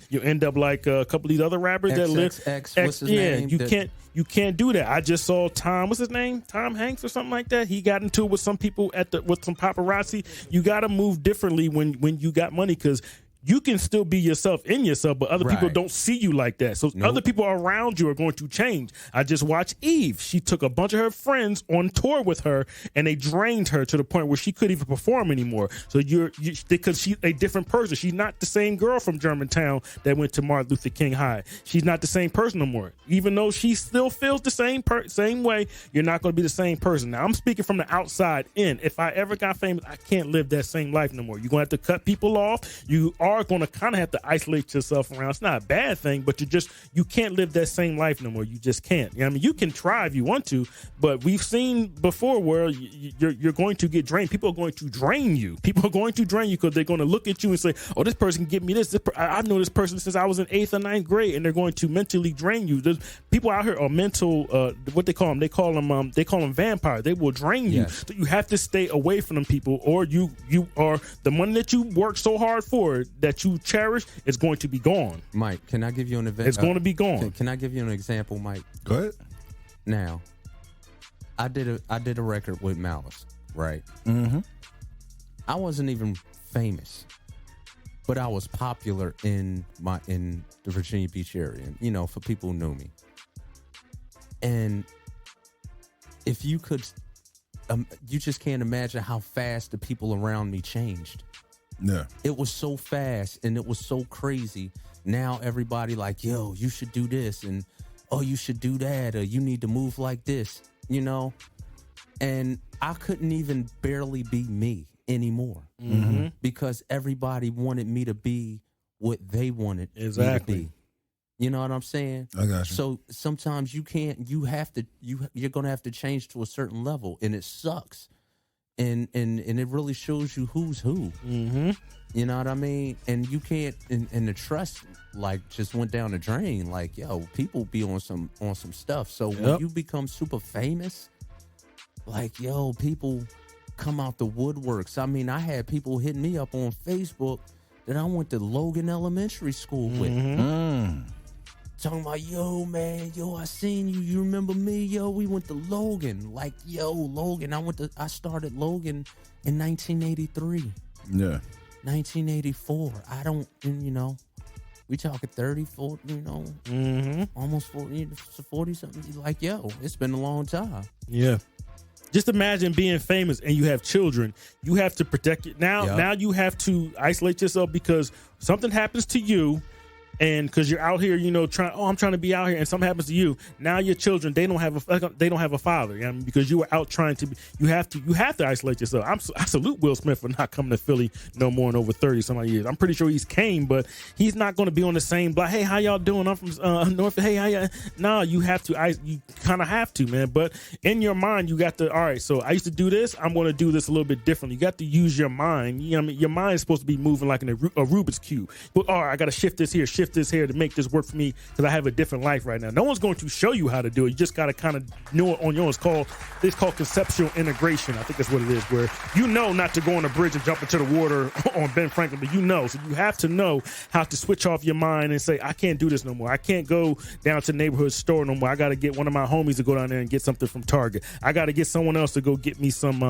You end up like a couple of these other rappers that live. What's his name? You can't do that. I just saw Tom. What's his name? Tom Hanks or something like that. He got into it with some people with some paparazzi. You got to move differently when you got money, because you can still be yourself in yourself, but other people don't see you like that. So other people around you are going to change. I just watched Eve. She took a bunch of her friends on tour with her, and they drained her to the point where she couldn't even perform anymore. So because she's a different person. She's not the same girl from Germantown that went to Martin Luther King High. She's not the same person no more. Even though she still feels the same way, you're not going to be the same person. Now, I'm speaking from the outside in. If I ever got famous, I can't live that same life no more. You're going to have to cut people off. You are going to kind of have to isolate yourself around. It's not a bad thing, but you can't live that same life no more. You just can't. I mean, you can try if you want to, but we've seen before where you're going to get drained. People are going to drain you. People are going to drain you because they're going to look at you and say, "Oh, this person can give me this. I've known this person since I was in 8th or 9th grade," and they're going to mentally drain you. There's people out here are mental. What they call them? They call them vampires. They will drain you. Yes. So you have to stay away from them people, or you are the money that you work so hard for, that you cherish, is going to be gone. Mike, can I give you an event? It's going to be gone. Can I give you an example, Mike? Go ahead. Now, I did a record with Malice, right? Mm-hmm. I wasn't even famous, but I was popular in the Virginia Beach area. For people who knew me. And if you could, you just can't imagine how fast the people around me changed. Yeah. It was so fast and it was so crazy. Now everybody like, yo, you should do this, and oh, you should do that, or you need to move like this, And I couldn't even barely be me anymore, because everybody wanted me to be what they wanted me to be. You know what I'm saying? I got you. So sometimes you can't. You're gonna have to change to a certain level, and it sucks. And it really shows you who's who. Mm-hmm. You know what I mean? And you can't. And the trust just went down the drain. Like, yo, people be on some stuff. So when you become super famous, like, yo, people come out the woodworks. I mean, I had people hitting me up on Facebook that I went to Logan Elementary School with. Talking about, yo, man, yo, I seen you. You remember me? Yo, we went to Logan. Like, yo, Logan. I started Logan in 1983. Yeah. 1984. We talking 30, 40, almost 40 something. Like, yo, it's been a long time. Yeah. Just imagine being famous and you have children. You have to protect it. Now you have to isolate yourself because something happens to you. and because you're out here, I'm trying to be out here, and something happens to you. Now your children, they don't have a father, because you were out trying to. You have to isolate yourself. I salute Will Smith for not coming to Philly no more in over 30 some odd years. I'm pretty sure he's came, but he's not going to be on the same block. Hey, how y'all doing? I'm from North. Hey, how y'all? No, you have to. You kind of have to, man. But in your mind, you got to. All right, so I used to do this. I'm going to do this a little bit differently. You got to use your mind. Your mind is supposed to be moving like in a Rubik's cube. But all right, I got to shift this here to make this work for me because I have a different life right now. No one's going to show you how to do it. You just got to kind of know it on your own. It's called conceptual integration. I think that's what it is, where not to go on a bridge and jump into the water on Ben Franklin, but so you have to know how to switch off your mind and say, I can't do this no more. I can't go down to the neighborhood store no more. I got to get one of my homies to go down there and get something from Target. I got to get someone else to go get me some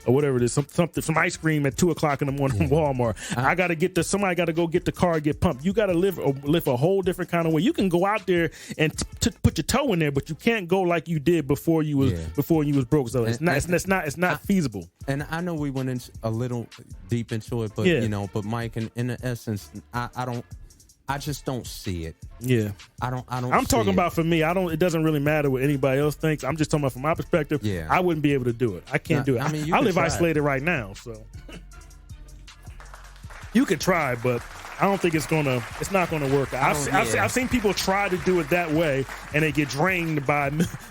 or whatever it is, some ice cream at 2:00 in the morning from Walmart. I got to get somebody got to go get the car, get pumped. You got to live a whole different kind of way. You can go out there and put your toe in there, but you can't go like you did before you was broke. So it's not feasible. And I know we went in a little deep into it, but but Mike, in essence, I just don't see it. Yeah, I don't. I'm talking about for me. It doesn't really matter what anybody else thinks. I'm just talking about from my perspective. Yeah, I wouldn't be able to do it. I can't do it. I mean, I live isolated right now, so you could try, but I don't think it's not gonna work. I've seen people try to do it that way, and they get drained by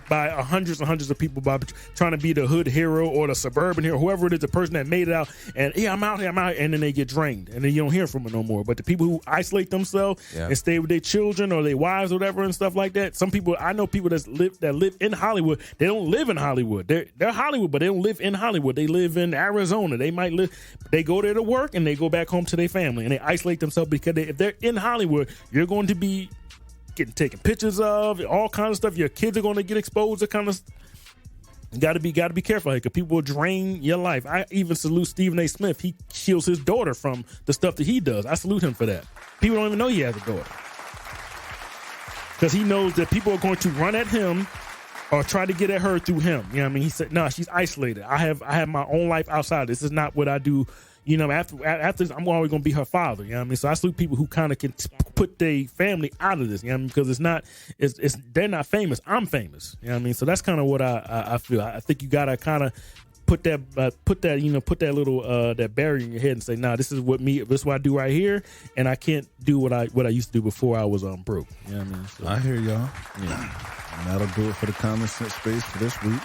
hundreds and hundreds of people by trying to be the hood hero or the suburban hero, whoever it is, the person that made it out. And I'm out here, and then they get drained, and then you don't hear from it no more. But the people who isolate themselves and stay with their children or their wives or whatever and stuff like that. Some people, I know people that live in Hollywood. They don't live in Hollywood. They're Hollywood, but they don't live in Hollywood. They live in Arizona. They go there to work and they go back home to their family, and they isolate themselves because if they're in Hollywood, you're going to be getting taken pictures of, all kinds of stuff. Your kids are going to get exposed to kind of. Got to be careful because people will drain your life. I even salute Stephen A. Smith. He shields his daughter from the stuff that he does. I salute him for that. People don't even know he has a daughter because he knows that people are going to run at him or try to get at her through him. You know what I mean? He said, "No, she's isolated. I have my own life outside. This is not what I do." After this, I'm always going to be her father. You know what I mean? So I salute people who kind of can put their family out of this. You know what I mean? Because they're not famous. I'm famous. You know what I mean? So that's kind of what I feel. I think you got to kind of put that little that barrier in your head and say, nah, this is what I do right here, and I can't do what I used to do before I was broke. You know what I mean? So, I hear y'all. Yeah. And that'll do it for the Common Sense Space for this week.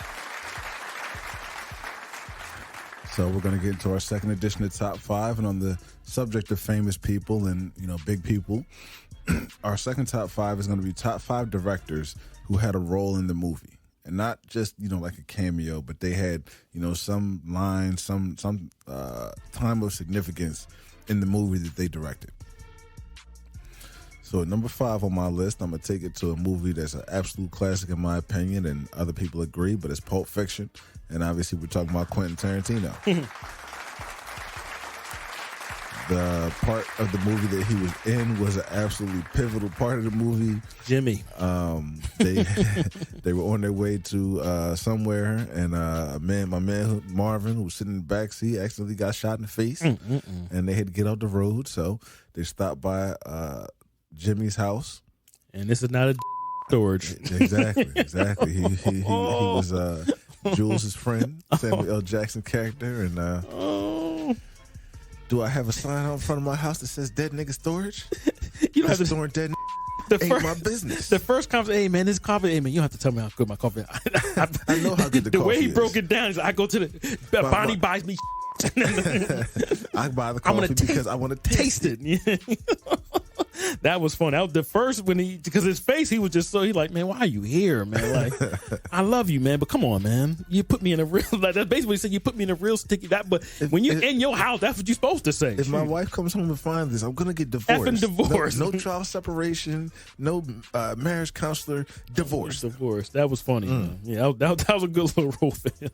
So we're going to get into our second edition of Top 5. And on the subject of famous people and, big people, our second Top 5 is going to be Top 5 directors who had a role in the movie. And not just, like a cameo, but they had, some line, some time of significance in the movie that they directed. So at number 5 on my list, I'm going to take it to a movie that's an absolute classic in my opinion, and other people agree, but it's Pulp Fiction. And obviously we're talking about Quentin Tarantino. The part of the movie that he was in was an absolutely pivotal part of the movie. Jimmy. They were on their way to somewhere, and my man Marvin, who was sitting in the back seat, accidentally got shot in the face, and they had to get off the road. So they stopped by Jimmy's house. And this is not a storage. Exactly. He was Jules' friend, Samuel L. Jackson character, and do I have a sign out in front of my house that says "Dead Nigga Storage"? You don't have to store dead. Ain't my business. The first conversation, hey man, this coffee, hey man, you don't have to tell me how good my coffee is. I know how good the coffee is. The way he broke it down is, I go to Bonnie buys me. I buy the coffee because I want to taste it. That was fun. That was the first because his face, he was just he like, man, why are you here, man? Like, I love you, man, but come on, man. You put me in a real, like, that's basically what he said, you put me in a real sticky, but when you're in your house, that's what you're supposed to say. If my wife comes home and finds this, I'm going to get divorced. Effing divorce. No trial separation, no marriage counselor, divorce. Divorce. That was funny. Yeah, that was a good little role for him.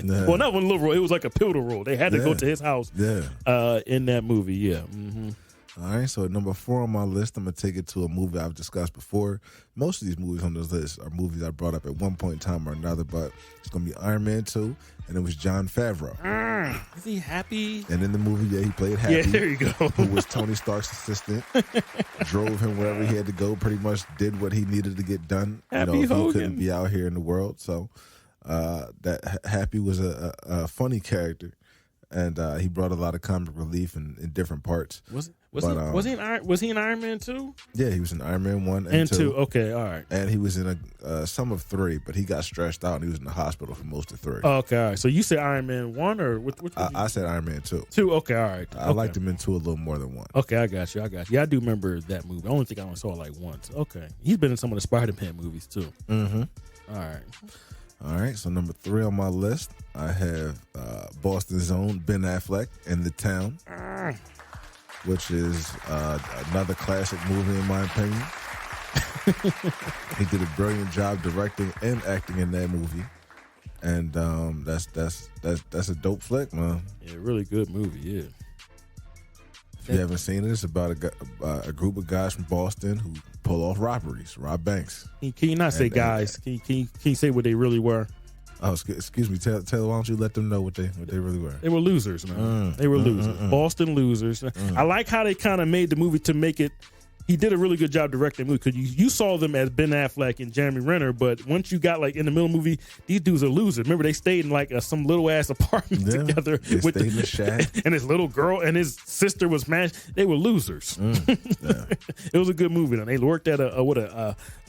Nah. Well, not one little role. It was like a pivotal role. They had to go to his house in that movie, yeah. Mm-hmm. All right, so at number 4 on my list, I'm going to take it to a movie I've discussed before. Most of these movies on this list are movies I brought up at one point in time or another, but it's going to be Iron Man 2, and it was Jon Favreau. Is he happy? And in the movie, yeah, he played Happy. Yeah, there you go. Who was Tony Stark's assistant, drove him wherever he had to go, pretty much did what he needed to get done. Happy if he Hogan. couldn't be out here in the world. So that Happy was a funny character, and he brought a lot of comic relief in different parts. Was he in Iron Man 2? Yeah, he was in Iron Man 1 and 2. Okay, all right. And he was in some of 3, but he got stressed out and he was in the hospital for most of 3. Oh, okay, all right. So you said Iron Man 1 or which I said Iron Man 2. 2? Okay, all right. I liked him in 2 a little more than 1. Okay, I got you. Yeah, I do remember that movie. I only think I only saw it like once. Okay. He's been in some of the Spider-Man movies too. Mm-hmm. All right, so number 3 on my list, I have Boston's own Ben Affleck in The Town, which is another classic movie in my opinion. He did a brilliant job directing and acting in that movie, and that's a dope flick, man. Yeah, really good movie. Yeah. If you haven't seen it, it's about a group of guys from Boston who pull off robberies, rob banks. Can you not say guys? Can you say what they really were? Oh, excuse me, Taylor. Why don't you let them know what they really were? They were losers, man. They were losers. Boston losers. I like how they kind of made the movie to make it. He did a really good job directing the movie because you saw them as Ben Affleck and Jeremy Renner, but once you got like in the middle of the movie, these dudes are losers. Remember, they stayed in like some little ass apartment together with in the shack, and his little girl and his sister was smashed. They were losers. It was a good movie. Though. They worked at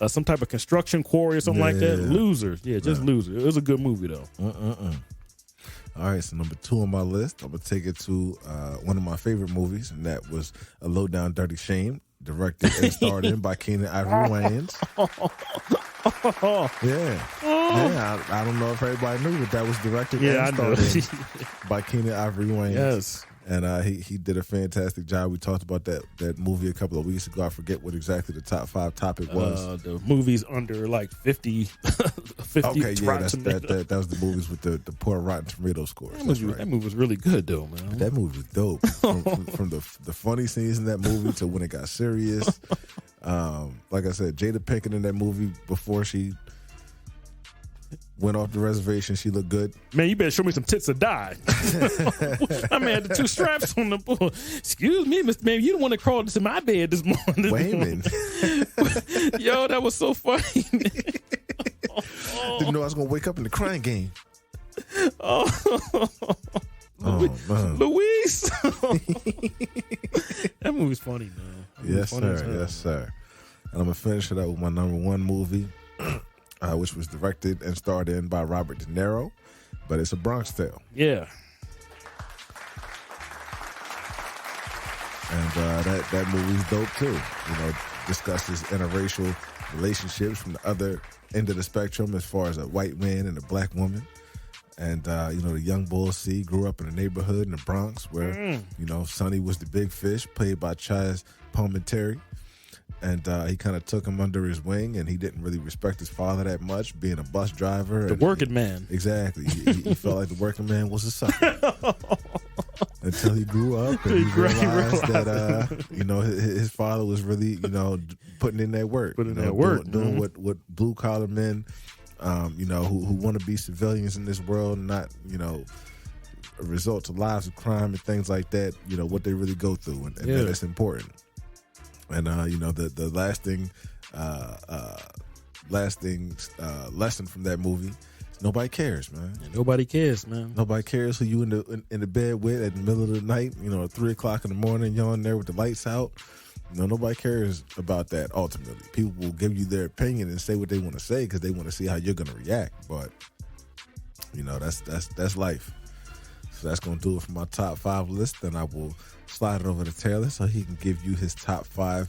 some type of construction quarry or something like that. Losers, just losers. It was a good movie though. All right, so number 2 on my list, I'm gonna take it to one of my favorite movies, and that was A Low Down Dirty Shame, directed and starred in by Keenan Ivory Wayans. I don't know if everybody knew, but that was directed and starred in by Keenan Ivory Wayans. Yes. And he did a fantastic job. We talked about that movie a couple of weeks ago. I forget what exactly the top 5 topic was. The movies under like 50. 50 okay, yeah, that was the movies with the poor Rotten Tomato scores. That movie was really good though, man. That movie was dope. From the funny scenes in that movie to when it got serious. Like I said, Jada Pinkett in that movie before she went off the reservation, she looked good. Man, you better show me some tits or die. I man had the 2 straps on the bull. Excuse me, Mr. Man, you the one that crawled into my bed this morning. Wait a minute. Yo, that was so funny. Didn't know I was gonna wake up in the crying game. Louise. That movie's funny, man. Yes, sir. And I'm gonna finish it up with my number 1 movie, which was directed and starred in by Robert De Niro, but it's A Bronx Tale. Yeah. And that movie's dope too. Discusses interracial relationships from the other end of the spectrum as far as a white man and a black woman. And, the young Bull C grew up in a neighborhood in the Bronx where, Sonny was the big fish, played by Chaz Palminteri. And he kind of took him under his wing, and he didn't really respect his father that much, being a bus driver. The working man. Exactly. He felt like the working man was a sucker. Until he grew up and he realized that, his father was really, putting in that work. Doing what blue-collar men, who want to be civilians in this world, not, a result to lives of crime and things like that, what they really go through. And that is important. And the lasting lesson from that movie is nobody cares, man. Yeah, nobody cares, man. Nobody cares who you in the bed with at the middle of the night. At 3:00 in the morning, you're on there with the lights out. Nobody cares about that. Ultimately, people will give you their opinion and say what they want to say because they want to see how you're going to react. But that's life. So that's going to do it for my top 5 list. Then I will slide it over to Taylor so he can give you his top 5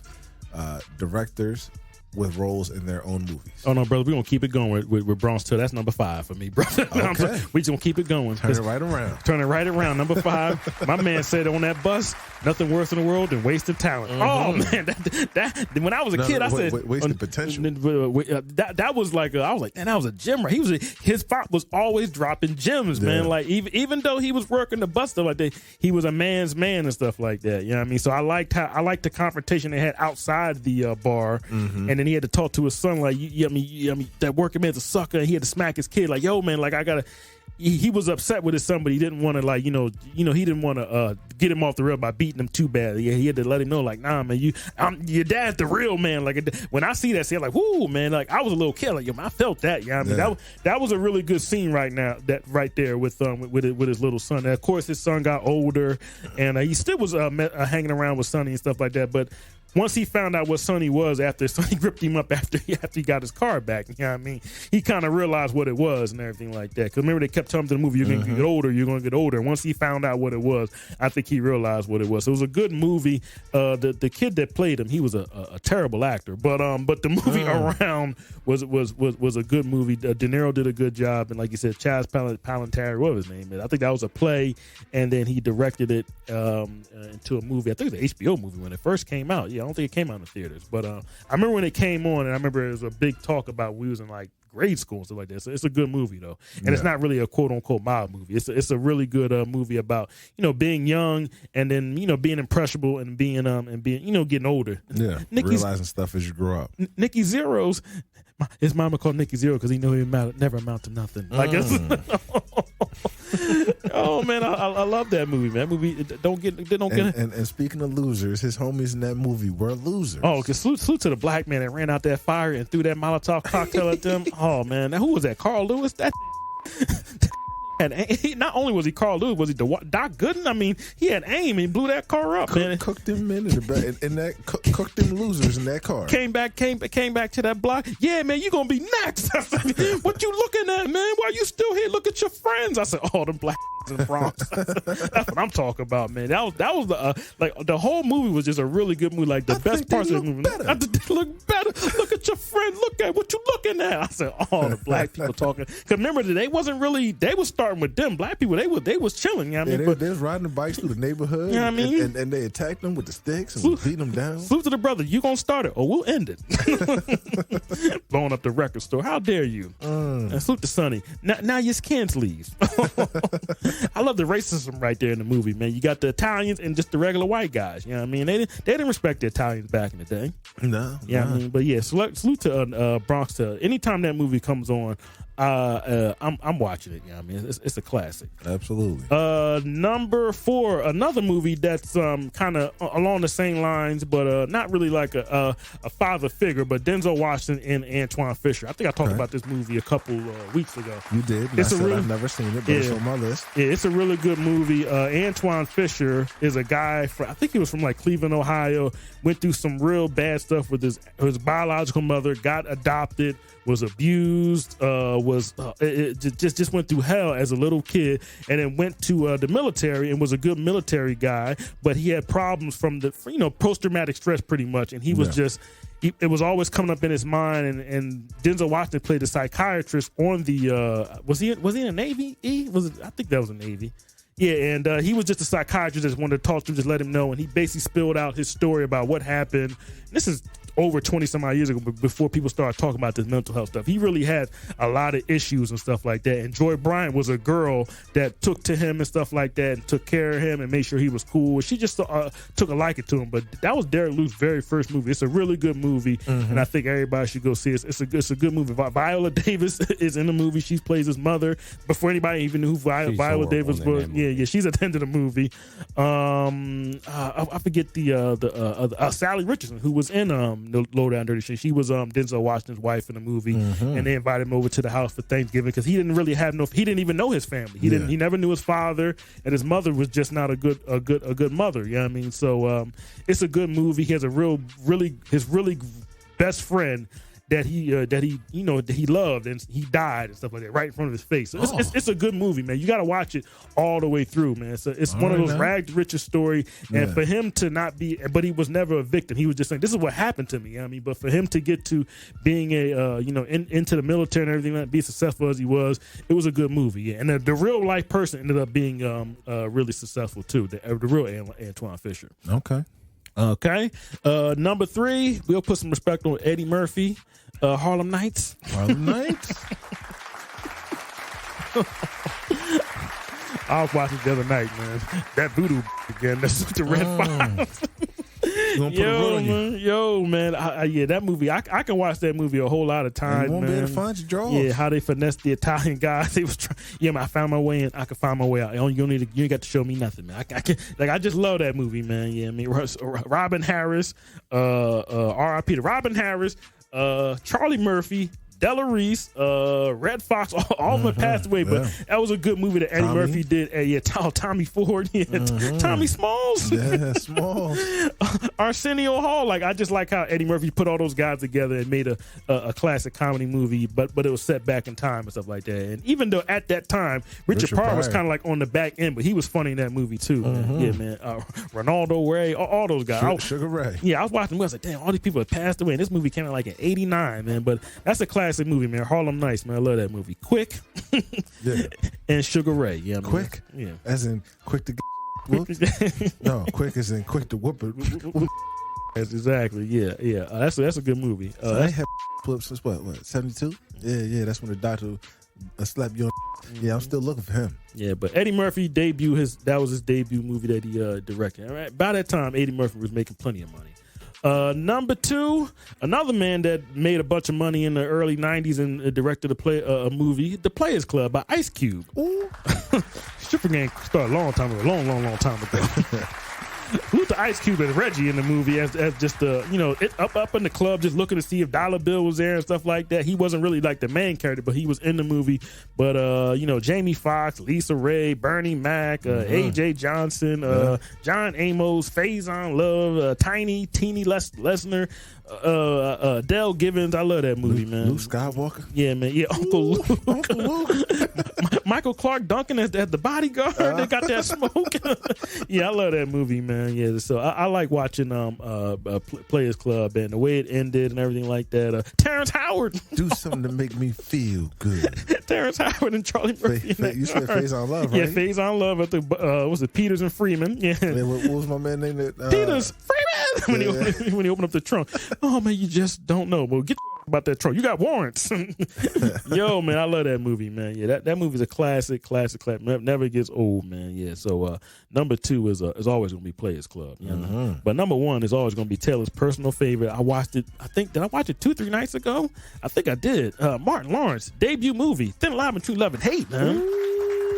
directors with roles in their own movies. Oh no, brother, we're gonna keep it going with Bronx Tale. That's number 5 for me, brother. Okay. We just gonna keep it going. Turn it right around. Turn it right around. Number 5. My man said on that bus, nothing worse in the world than wasted talent. Oh man, that when I was a kid, I said wasted potential. That was like I was like, man, that was a gem right. His pop was always dropping gems, man. Like even though he was working the bus stuff like that, he was a man's man and stuff like that. You know what I mean? So I liked the confrontation they had outside the bar, and then he had to talk to his son like, I mean, that working man's a sucker, and he had to smack his kid like, yo, man, like I gotta. He was upset with his son, but he didn't want to he didn't want to get him off the rail by beating him too bad. Yeah, he had to let him know like, nah, man, your dad's the real man. Like when I see that scene, like, whoo, man, like I was a little kid, like, yo, man, I felt that. Yeah, I mean, that was a really good scene right now. That right there with his little son. And of course, his son got older, and he still was hanging around with Sonny and stuff like that, but. Once he found out what Sonny was after Sonny gripped him up after he got his car back, you know what I mean? He kind of realized what it was and everything like that. Because remember, they kept telling him to the movie, you're going to get older, you're going to get older. Once he found out what it was, I think he realized what it was. So it was a good movie. The kid that played him, he was a terrible actor. But the movie around was a good movie. De Niro did a good job. And like you said, Chaz Palminteri, what was his name? I think that was a play. And then he directed it into a movie. I think it was an HBO movie when it first came out. Yeah. I don't think it came out in the theaters, but I remember when it came on, and I remember there was a big talk about we was in like grade school and stuff like that. So it's a good movie though, and it's not really a quote unquote mob movie. It's a really good movie about being young and then being impressionable and being getting older. Yeah, realizing stuff as you grow up. Nicky Zero's. His mama called Nicky Zero because he knew he never amount to nothing. Like oh man, I love that movie, man. That movie don't get. And speaking of losers, his homies in that movie were losers. Oh, because salute to the black man that ran out that fire and threw that Molotov cocktail at them. Oh man, now, who was that? Carl Lewis. That. And not only was he Carl Lewis, was he Doc Gooden? I mean, he had aim and he blew that car up. Man. Cooked them men cooked them losers in that car. Came back to that block. Yeah, man, you gonna be next. I said, what you looking at, man? Why you still here? Look at your friends. I said, oh, them black in the Bronx. That's what I'm talking about, man. That was the whole movie was just a really good movie. Like the best parts of the movie. They look better. Look at your friend. Look at what you looking at. I said, oh, the black people talking. Because remember, they was starting with them black people. They was chilling. You know what I mean? They was riding the bikes through the neighborhood. You know what I mean? And they attacked them with the sticks and beating them down. Salute to the brother. You gonna start it or we'll end it. Blowing up the record store. How dare you? And salute to Sonny. Now you can't leave. I love the racism right there in the movie, man. You got the Italians and just the regular white guys. You know what I mean? They didn't respect the Italians back in the day. No. Yeah, I mean, but yeah, salute to Bronx Tale. Anytime that movie comes on, I'm watching it. You know what I mean? It's a classic. Absolutely. Number 4, another movie that's kind of along the same lines, but not really like a father figure, but Denzel Washington and Antoine Fisher. I think I talked about this movie a couple weeks ago. You did. I've never seen it, but it's on my list. Yeah, it's a really good movie. Antoine Fisher is a guy I think he was from like Cleveland, Ohio. Went through some real bad stuff with his biological mother. Got adopted. Was abused. Just went through hell as a little kid, and then went to the military and was a good military guy. But he had problems from the post-traumatic stress pretty much, and he was just. It was always coming up in his mind, and Denzel Washington played the psychiatrist on the. Was he in the Navy? I think that was the Navy. Yeah, and he was just a psychiatrist that wanted to talk to him, just let him know, and he basically spilled out his story about what happened. This is over 20 some odd years ago, before people started talking about this mental health stuff. He really had a lot of issues and stuff like that. And Joy Bryant was a girl that took to him and stuff like that and took care of him and made sure he was cool. She just took a liking to him. But that was Derek Luke's very first movie. It's a really good movie, and I think everybody should go see it. It's a good movie. Viola Davis is in the movie. She plays his mother. Before anybody even knew who Viola Davis was, yeah, she's at the end of the movie. I forget the Sally Richardson, who was in the Low Down Dirty Shit. She was Denzel Washington's wife in the movie, and they invited him over to the house for Thanksgiving because he didn't really have he didn't even know his family. He never knew his father, and his mother was just not a good mother. You know what I mean? So it's a good movie. He has his really best friend that he loved and he died and stuff like that right in front of his face. So it's a good movie, man. You got to watch it all the way through, man. So it's one of those rags to riches story, and for him to not be, but he was never a victim. He was just saying, "This is what happened to me." You know what I mean, but for him to get to being a into the military and everything, like, be successful as he was, it was a good movie. Yeah, and the real life person ended up being really successful too. The real Antoine Fisher. Okay. Number 3, we'll put some respect on Eddie Murphy, Harlem Nights. I was watching the other night, man. That voodoo again. That's the Red Fox. Yo, man. That movie. I can watch that movie a whole lot of times. You won't be able to find your drawers. Yeah, how they finessed the Italian guys. They was man, I found my way in. I could find my way out. You ain't got to show me nothing, man. I just love that movie, man. Yeah, I mean, Robin Harris, R.I.P. to Robin Harris, Charlie Murphy, Della Reese, Red Fox, all of them passed away, but that was a good movie that Eddie Murphy did. Tommy Ford, Tommy Smalls, Smalls, Arsenio Hall. Like, I just like how Eddie Murphy put all those guys together and made a classic comedy movie, but it was set back in time and stuff like that. And even though at that time Richard Pryor was kind of like on the back end, but he was funny in that movie too. Man. Yeah, man. Ronaldo Ray, all those guys. Sugar Ray. Yeah, I was watching. I was like, damn, all these people have passed away. And this movie came out like in '89, man. But that's a classic movie, man. Harlem Nights, man. I love that movie. Quick, and Sugar Ray. Yeah, man. Quick, as in quick to get whooped. No, quick as in quick to whoop it. That's exactly. Yeah. That's a good movie. So they had flips since what 72? Yeah. That's when the doctor slapped you on. Yeah, I'm still looking for him. Yeah, but Eddie Murphy that was his debut movie that he directed. All right, by that time, Eddie Murphy was making plenty of money. Number 2, another man that made a bunch of money in the early 90s and directed a movie, The Players Club by Ice Cube. Ooh. Stripper Gang started a long time ago. Luther Ice Cube as Reggie in the movie as just up in the club just looking to see if Dollar Bill was there and stuff like that. He wasn't really like the main character, but he was in the movie. But Jamie Foxx, Lisa Ray, Bernie Mac, AJ Johnson, John Amos, Faison Love, Teeny Lesnar, Dell Givens. I love that movie, man. Luke Skywalker. Yeah, man. Yeah, Uncle Luke. Michael Clark Duncan as the bodyguard. They got that smoke. Yeah, I love that movie, man. Yeah, so I like watching Players Club and the way it ended and everything like that. Terrence Howard. Do something to make me feel good. Terrence Howard and Charlie Murphy. You said Faison Love, right? Yeah, Faison Love at the was it Peters and Freeman? Yeah. What was my man named? Peters Freeman. When he opened up the trunk. Oh man, you just don't know. Well, get about that trunk. You got warrants. Yo, man, I love that movie, man. Yeah, that movie's a classic. Never gets old, man. Yeah. So number 2 is always gonna be Players Club. You know? But number 1 is always gonna be Taylor's personal favorite. I watched it. Did I watch it 2-3 nights ago? I think I did. Martin Lawrence debut movie, Thin Love and True Love and Hate, man.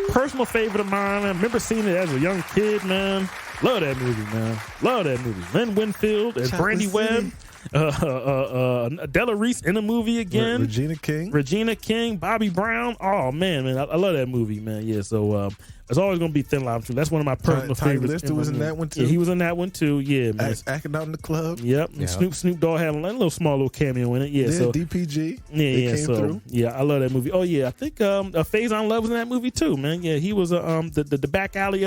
Personal favorite of mine. I remember seeing it as a young kid, man. Love that movie, man. Love that movie. Lynn Winfield and Brandy Webb. Della Reese in the movie again. Regina King, Bobby Brown. Oh man, I love that movie, man. Yeah, so it's always gonna be Thin Love. That's one of my personal favorites. Lister was in that one too. Yeah, he was in that one too. Yeah, man. Acting out in the club. Yep. Yeah. Snoop Dogg had a small little cameo in it. Yeah. So DPG. Yeah. So through. Yeah, I love that movie. Oh yeah, I think Faison Love was in that movie too, man. Yeah, he was the back alley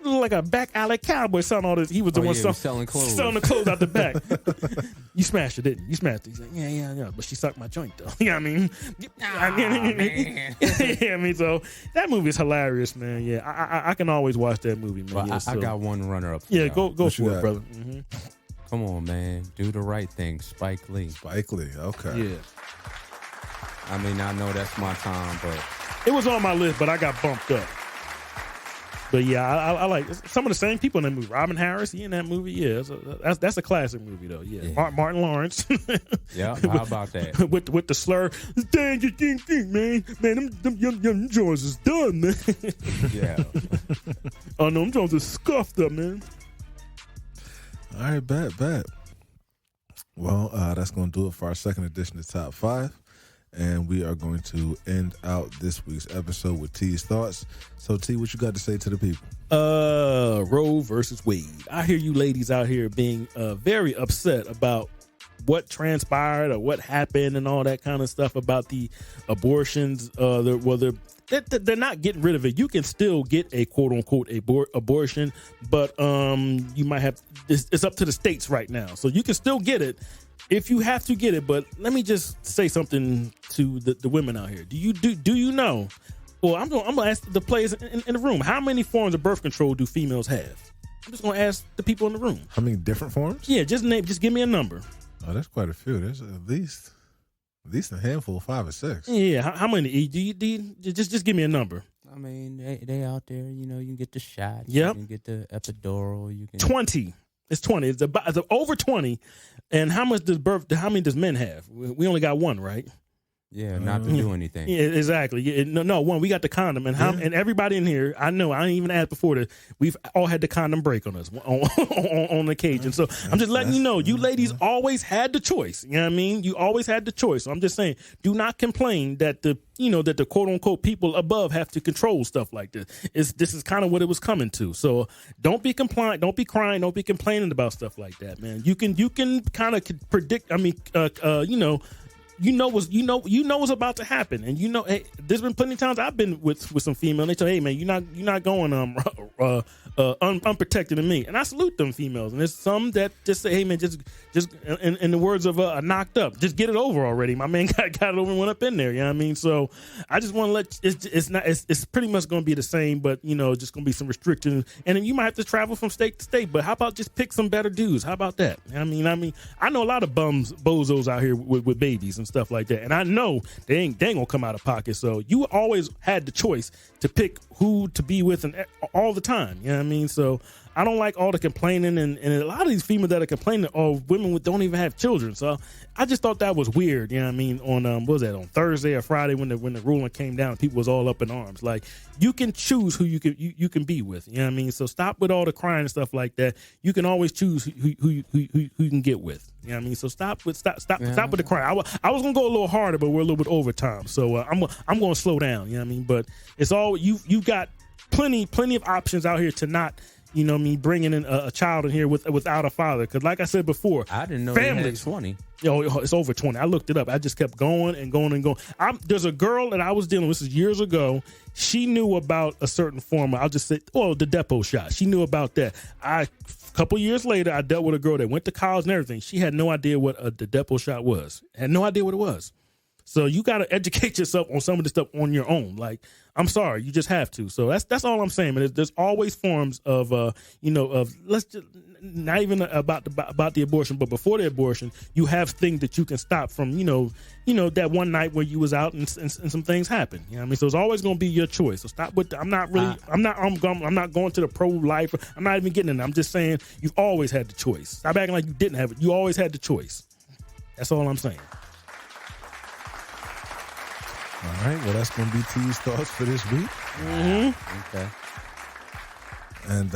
like a back alley cowboy selling all this. He was the one selling clothes. Selling the clothes out the back. You smashed it, didn't you? You smashed it. He's like, yeah. But she sucked my joint though. You know what I mean? Man. Yeah, I mean, so that movie is hilarious, man. Yeah, I can always watch that movie, man. Well, yeah, I got one runner up. Yeah, go for it, brother. Mm-hmm. Come on, man. Do the right thing. Spike Lee. Okay. Yeah. I mean, I know that's my time, but it was on my list, but I got bumped up. But yeah, I like some of the same people in that movie. Robin Harris, he in that movie. Yeah, that's a classic movie though. Yeah. Martin Lawrence. Yeah, how about that? with the slur, dang it, man, them young Jones is done, man. Yeah. Oh no, them Jones is scuffed up, man. All right, bet. Well, that's gonna do it for our second edition of Top 5. And we are going to end out this week's episode with T's thoughts. So, T, what you got to say to the people? Roe versus Wade. I hear you ladies out here being very upset about what transpired or what happened and all that kind of stuff about the abortions. They're not getting rid of it. You can still get a quote unquote abortion, but you might have. It's up to the states right now, so you can still get it if you have to get it. But let me just say something to the women out here. Do you know? Well, I'm gonna ask the players in the room. How many forms of birth control do females have? I'm just gonna ask the people in the room. How many different forms? Yeah, just give me a number. Oh, that's quite a few. There's at least a handful, 5 or 6. Yeah, how many? Do you just give me a number? I mean, they out there. You know, you can get the shot. Yep. You can get the epidural. You can 20. It's 20. It's over 20. And how many does men have? We only got one, right? Yeah, not to do anything. Yeah, exactly. Yeah, no, one. We got the condom, and and everybody in here, I know. I didn't even add before that. We've all had the condom break on us on occasion. So I'm just letting you know, you ladies always had the choice. You know what I mean? You always had the choice. So I'm just saying, do not complain that the quote unquote people above have to control stuff like this. This is kind of what it was coming to. So don't be compliant. Don't be crying. Don't be complaining about stuff like that, man. You can kind of predict. I mean, you know what's about to happen, and hey, there's been plenty of times I've been with some female. And they tell, hey man, you're not going unprotected in me, and I salute them females. And there's some that just say, hey man, just in the words of knocked up, just get it over already. My man got it over and went up in there. You know what I mean? So I just want to let it's pretty much going to be the same, but just going to be some restrictions, and then you might have to travel from state to state. But how about just pick some better dudes? How about that? I mean, I know a lot of bozos out here with babies and stuff like that, and I know they ain't gonna come out of pocket. So you always had the choice to pick who to be with and all the time. You know what I mean? So I don't like all the complaining, and a lot of these females that are complaining are women don't even have children. So I just thought that was weird. You know what I mean? On what was that, on Thursday or Friday when the ruling came down, people was all up in arms. Like, you can choose who you can be with. You know what I mean? So stop with all the crying and stuff like that. You can always choose who you can get with. You know what I mean? So stop with the crying. I was gonna go a little harder, but we're a little bit over time. So I'm gonna slow down. You know what I mean? But it's all you got plenty of options out here to not. You know me bringing in a child in here without a father. Because like I said before, I didn't know families, they had 20. It's over 20. I looked it up. I just kept going and going and going. There's a girl that I was dealing with, this is years ago. She knew about a certain form. I'll just say, the depot shot. She knew about that. A couple years later, I dealt with a girl that went to college and everything. She had no idea what the depot shot was. Had no idea what it was. So you got to educate yourself on some of this stuff on your own. Like, I'm sorry, you just have to. So that's all I'm saying. Man. There's always forms of let's just not even about the abortion, but before the abortion, you have things that you can stop from. That one night where you was out and some things happened. You know what I mean? So it's always going to be your choice. So stop with. I'm not going to the pro life. I'm not even getting in. I'm just saying you've always had the choice. Stop acting like you didn't have it. You always had the choice. That's all I'm saying. All right, well, that's going to be T's thoughts for this week. Mm-hmm. Okay. And,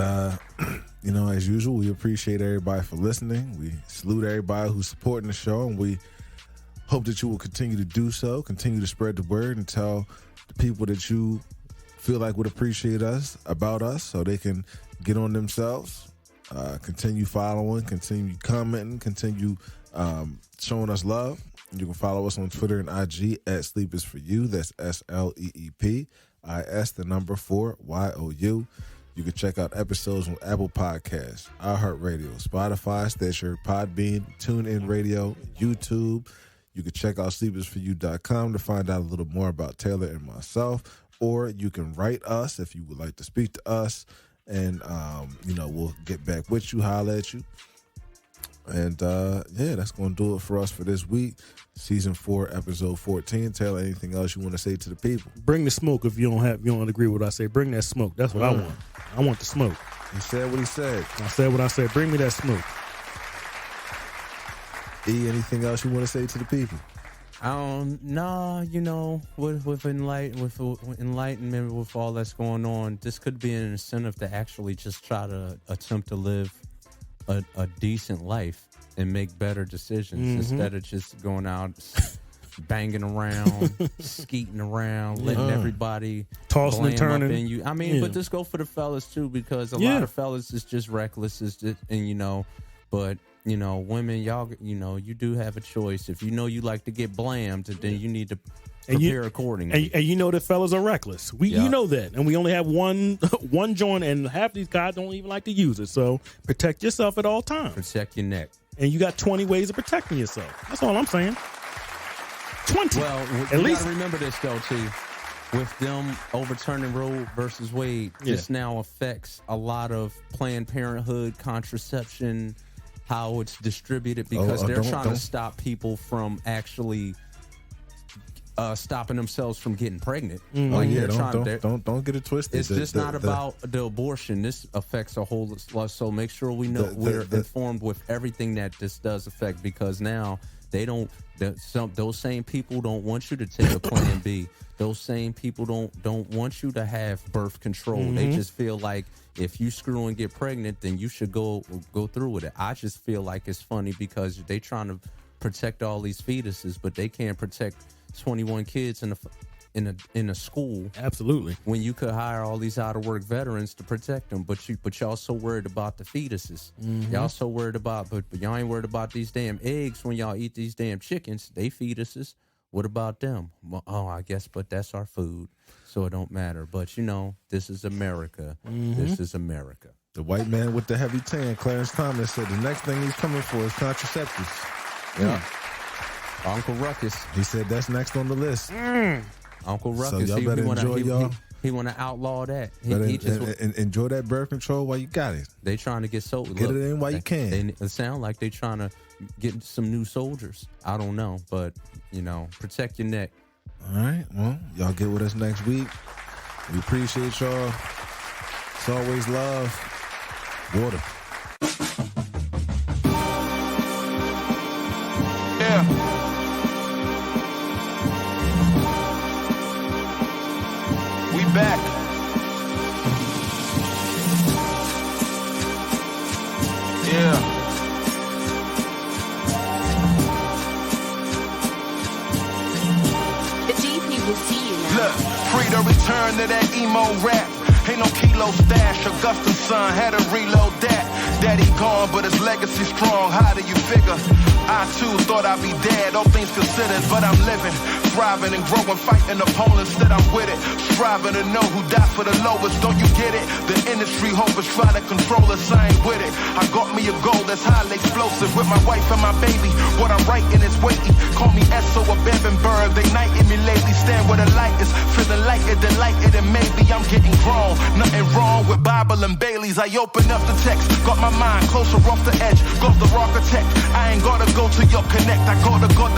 as usual, we appreciate everybody for listening. We salute everybody who's supporting the show, and we hope that you will continue to do so, continue to spread the word, and tell the people that you feel like would appreciate us about us so they can get on themselves, continue following, continue commenting, continue showing us love. You can follow us on Twitter and IG at Sleep is for You. That's S.L.E.E.P. IS, the number 4, YOU. You can check out episodes on Apple Podcasts, iHeartRadio, Spotify, Stitcher, Podbean, TuneIn Radio, YouTube. You can check out sleepisforyou.com to find out a little more about Taylor and myself. Or you can write us if you would like to speak to us. And, we'll get back with you, holler at you. And, that's going to do it for us for this week. Season 4, episode 14. Taylor, anything else you want to say to the people? Bring the smoke if you don't agree with what I say. Bring that smoke. That's what I want. I want the smoke. He said what he said. I said what I said. Bring me that smoke. E, anything else you want to say to the people? With enlightenment, with all that's going on, this could be an incentive to actually just try to attempt to live a decent life and make better decisions instead of just going out banging around, skeeting around, letting everybody tossing and turning. Up in you. I mean, but just go for the fellas too, because a lot of fellas is just reckless, but women, y'all, you do have a choice. If you know you like to get blammed, then you need to prepare accordingly. And you know that fellas are reckless. You know that. And we only have one joint, and half these guys don't even like to use it. So protect yourself at all times. Protect your neck. And you got 20 ways of protecting yourself. That's all I'm saying. 20. Well, at least gotta remember this though too. With them overturning Roe versus Wade, this now affects a lot of Planned Parenthood, contraception, how it's distributed, because they're trying to stop people from actually stopping themselves from getting pregnant. Don't get it twisted. It's just not about the abortion. This affects a whole lot. So make sure we know we're informed with everything that this does affect, because now those same people don't want you to take a Plan B. Those same people don't want you to have birth control. They just feel like if you screw and get pregnant, then you should go through with it. I just feel like it's funny because they trying to protect all these fetuses, but they can't protect 21 kids in a school. Absolutely. When you could hire all these out of work veterans to protect them, but y'all so worried about the fetuses. Y'all so worried about, but y'all ain't worried about these damn eggs when y'all eat these damn chickens. They fetuses. What about them? Well, I guess, but that's our food, so it don't matter. But this is America. This is America. The white man with the heavy tan, Clarence Thomas, said the next thing he's coming for is contraceptives. Yeah. Uncle Ruckus. He said that's next on the list. Uncle Ruckus. So y'all better enjoy y'all. He want to outlaw that. Enjoy that birth control while you got it. They trying to get soldiers. Get it in while you can. It sound like they trying to get some new soldiers. I don't know, but protect your neck. All right. Well, y'all get with us next week. We appreciate y'all. It's always love. Water. Yeah. We back. Yeah. The GP will see you now. Look, free to return to that emo rap. Ain't no kilo stash. Augustine's son had to reload that. Daddy gone, but his legacy strong. How do you figure? I too thought I'd be dead, all things considered, but I'm living, thriving and growing, fighting opponents that I'm with it. Striving to know who died for the lowest, don't you get it? The industry hope is trying to control us, I ain't with it. I got me a goal that's highly explosive with my wife and my baby. What I'm writing is weighty. Call me S.O. or Bevanburg, they knighting me lately. Stand where the light is, feeling like it, delighted, and maybe I'm getting grown. Nothing wrong with Bible and Baileys. I open up the text, got my mind closer off the edge. Got the architect, I ain't gotta go to your connect. I gotta go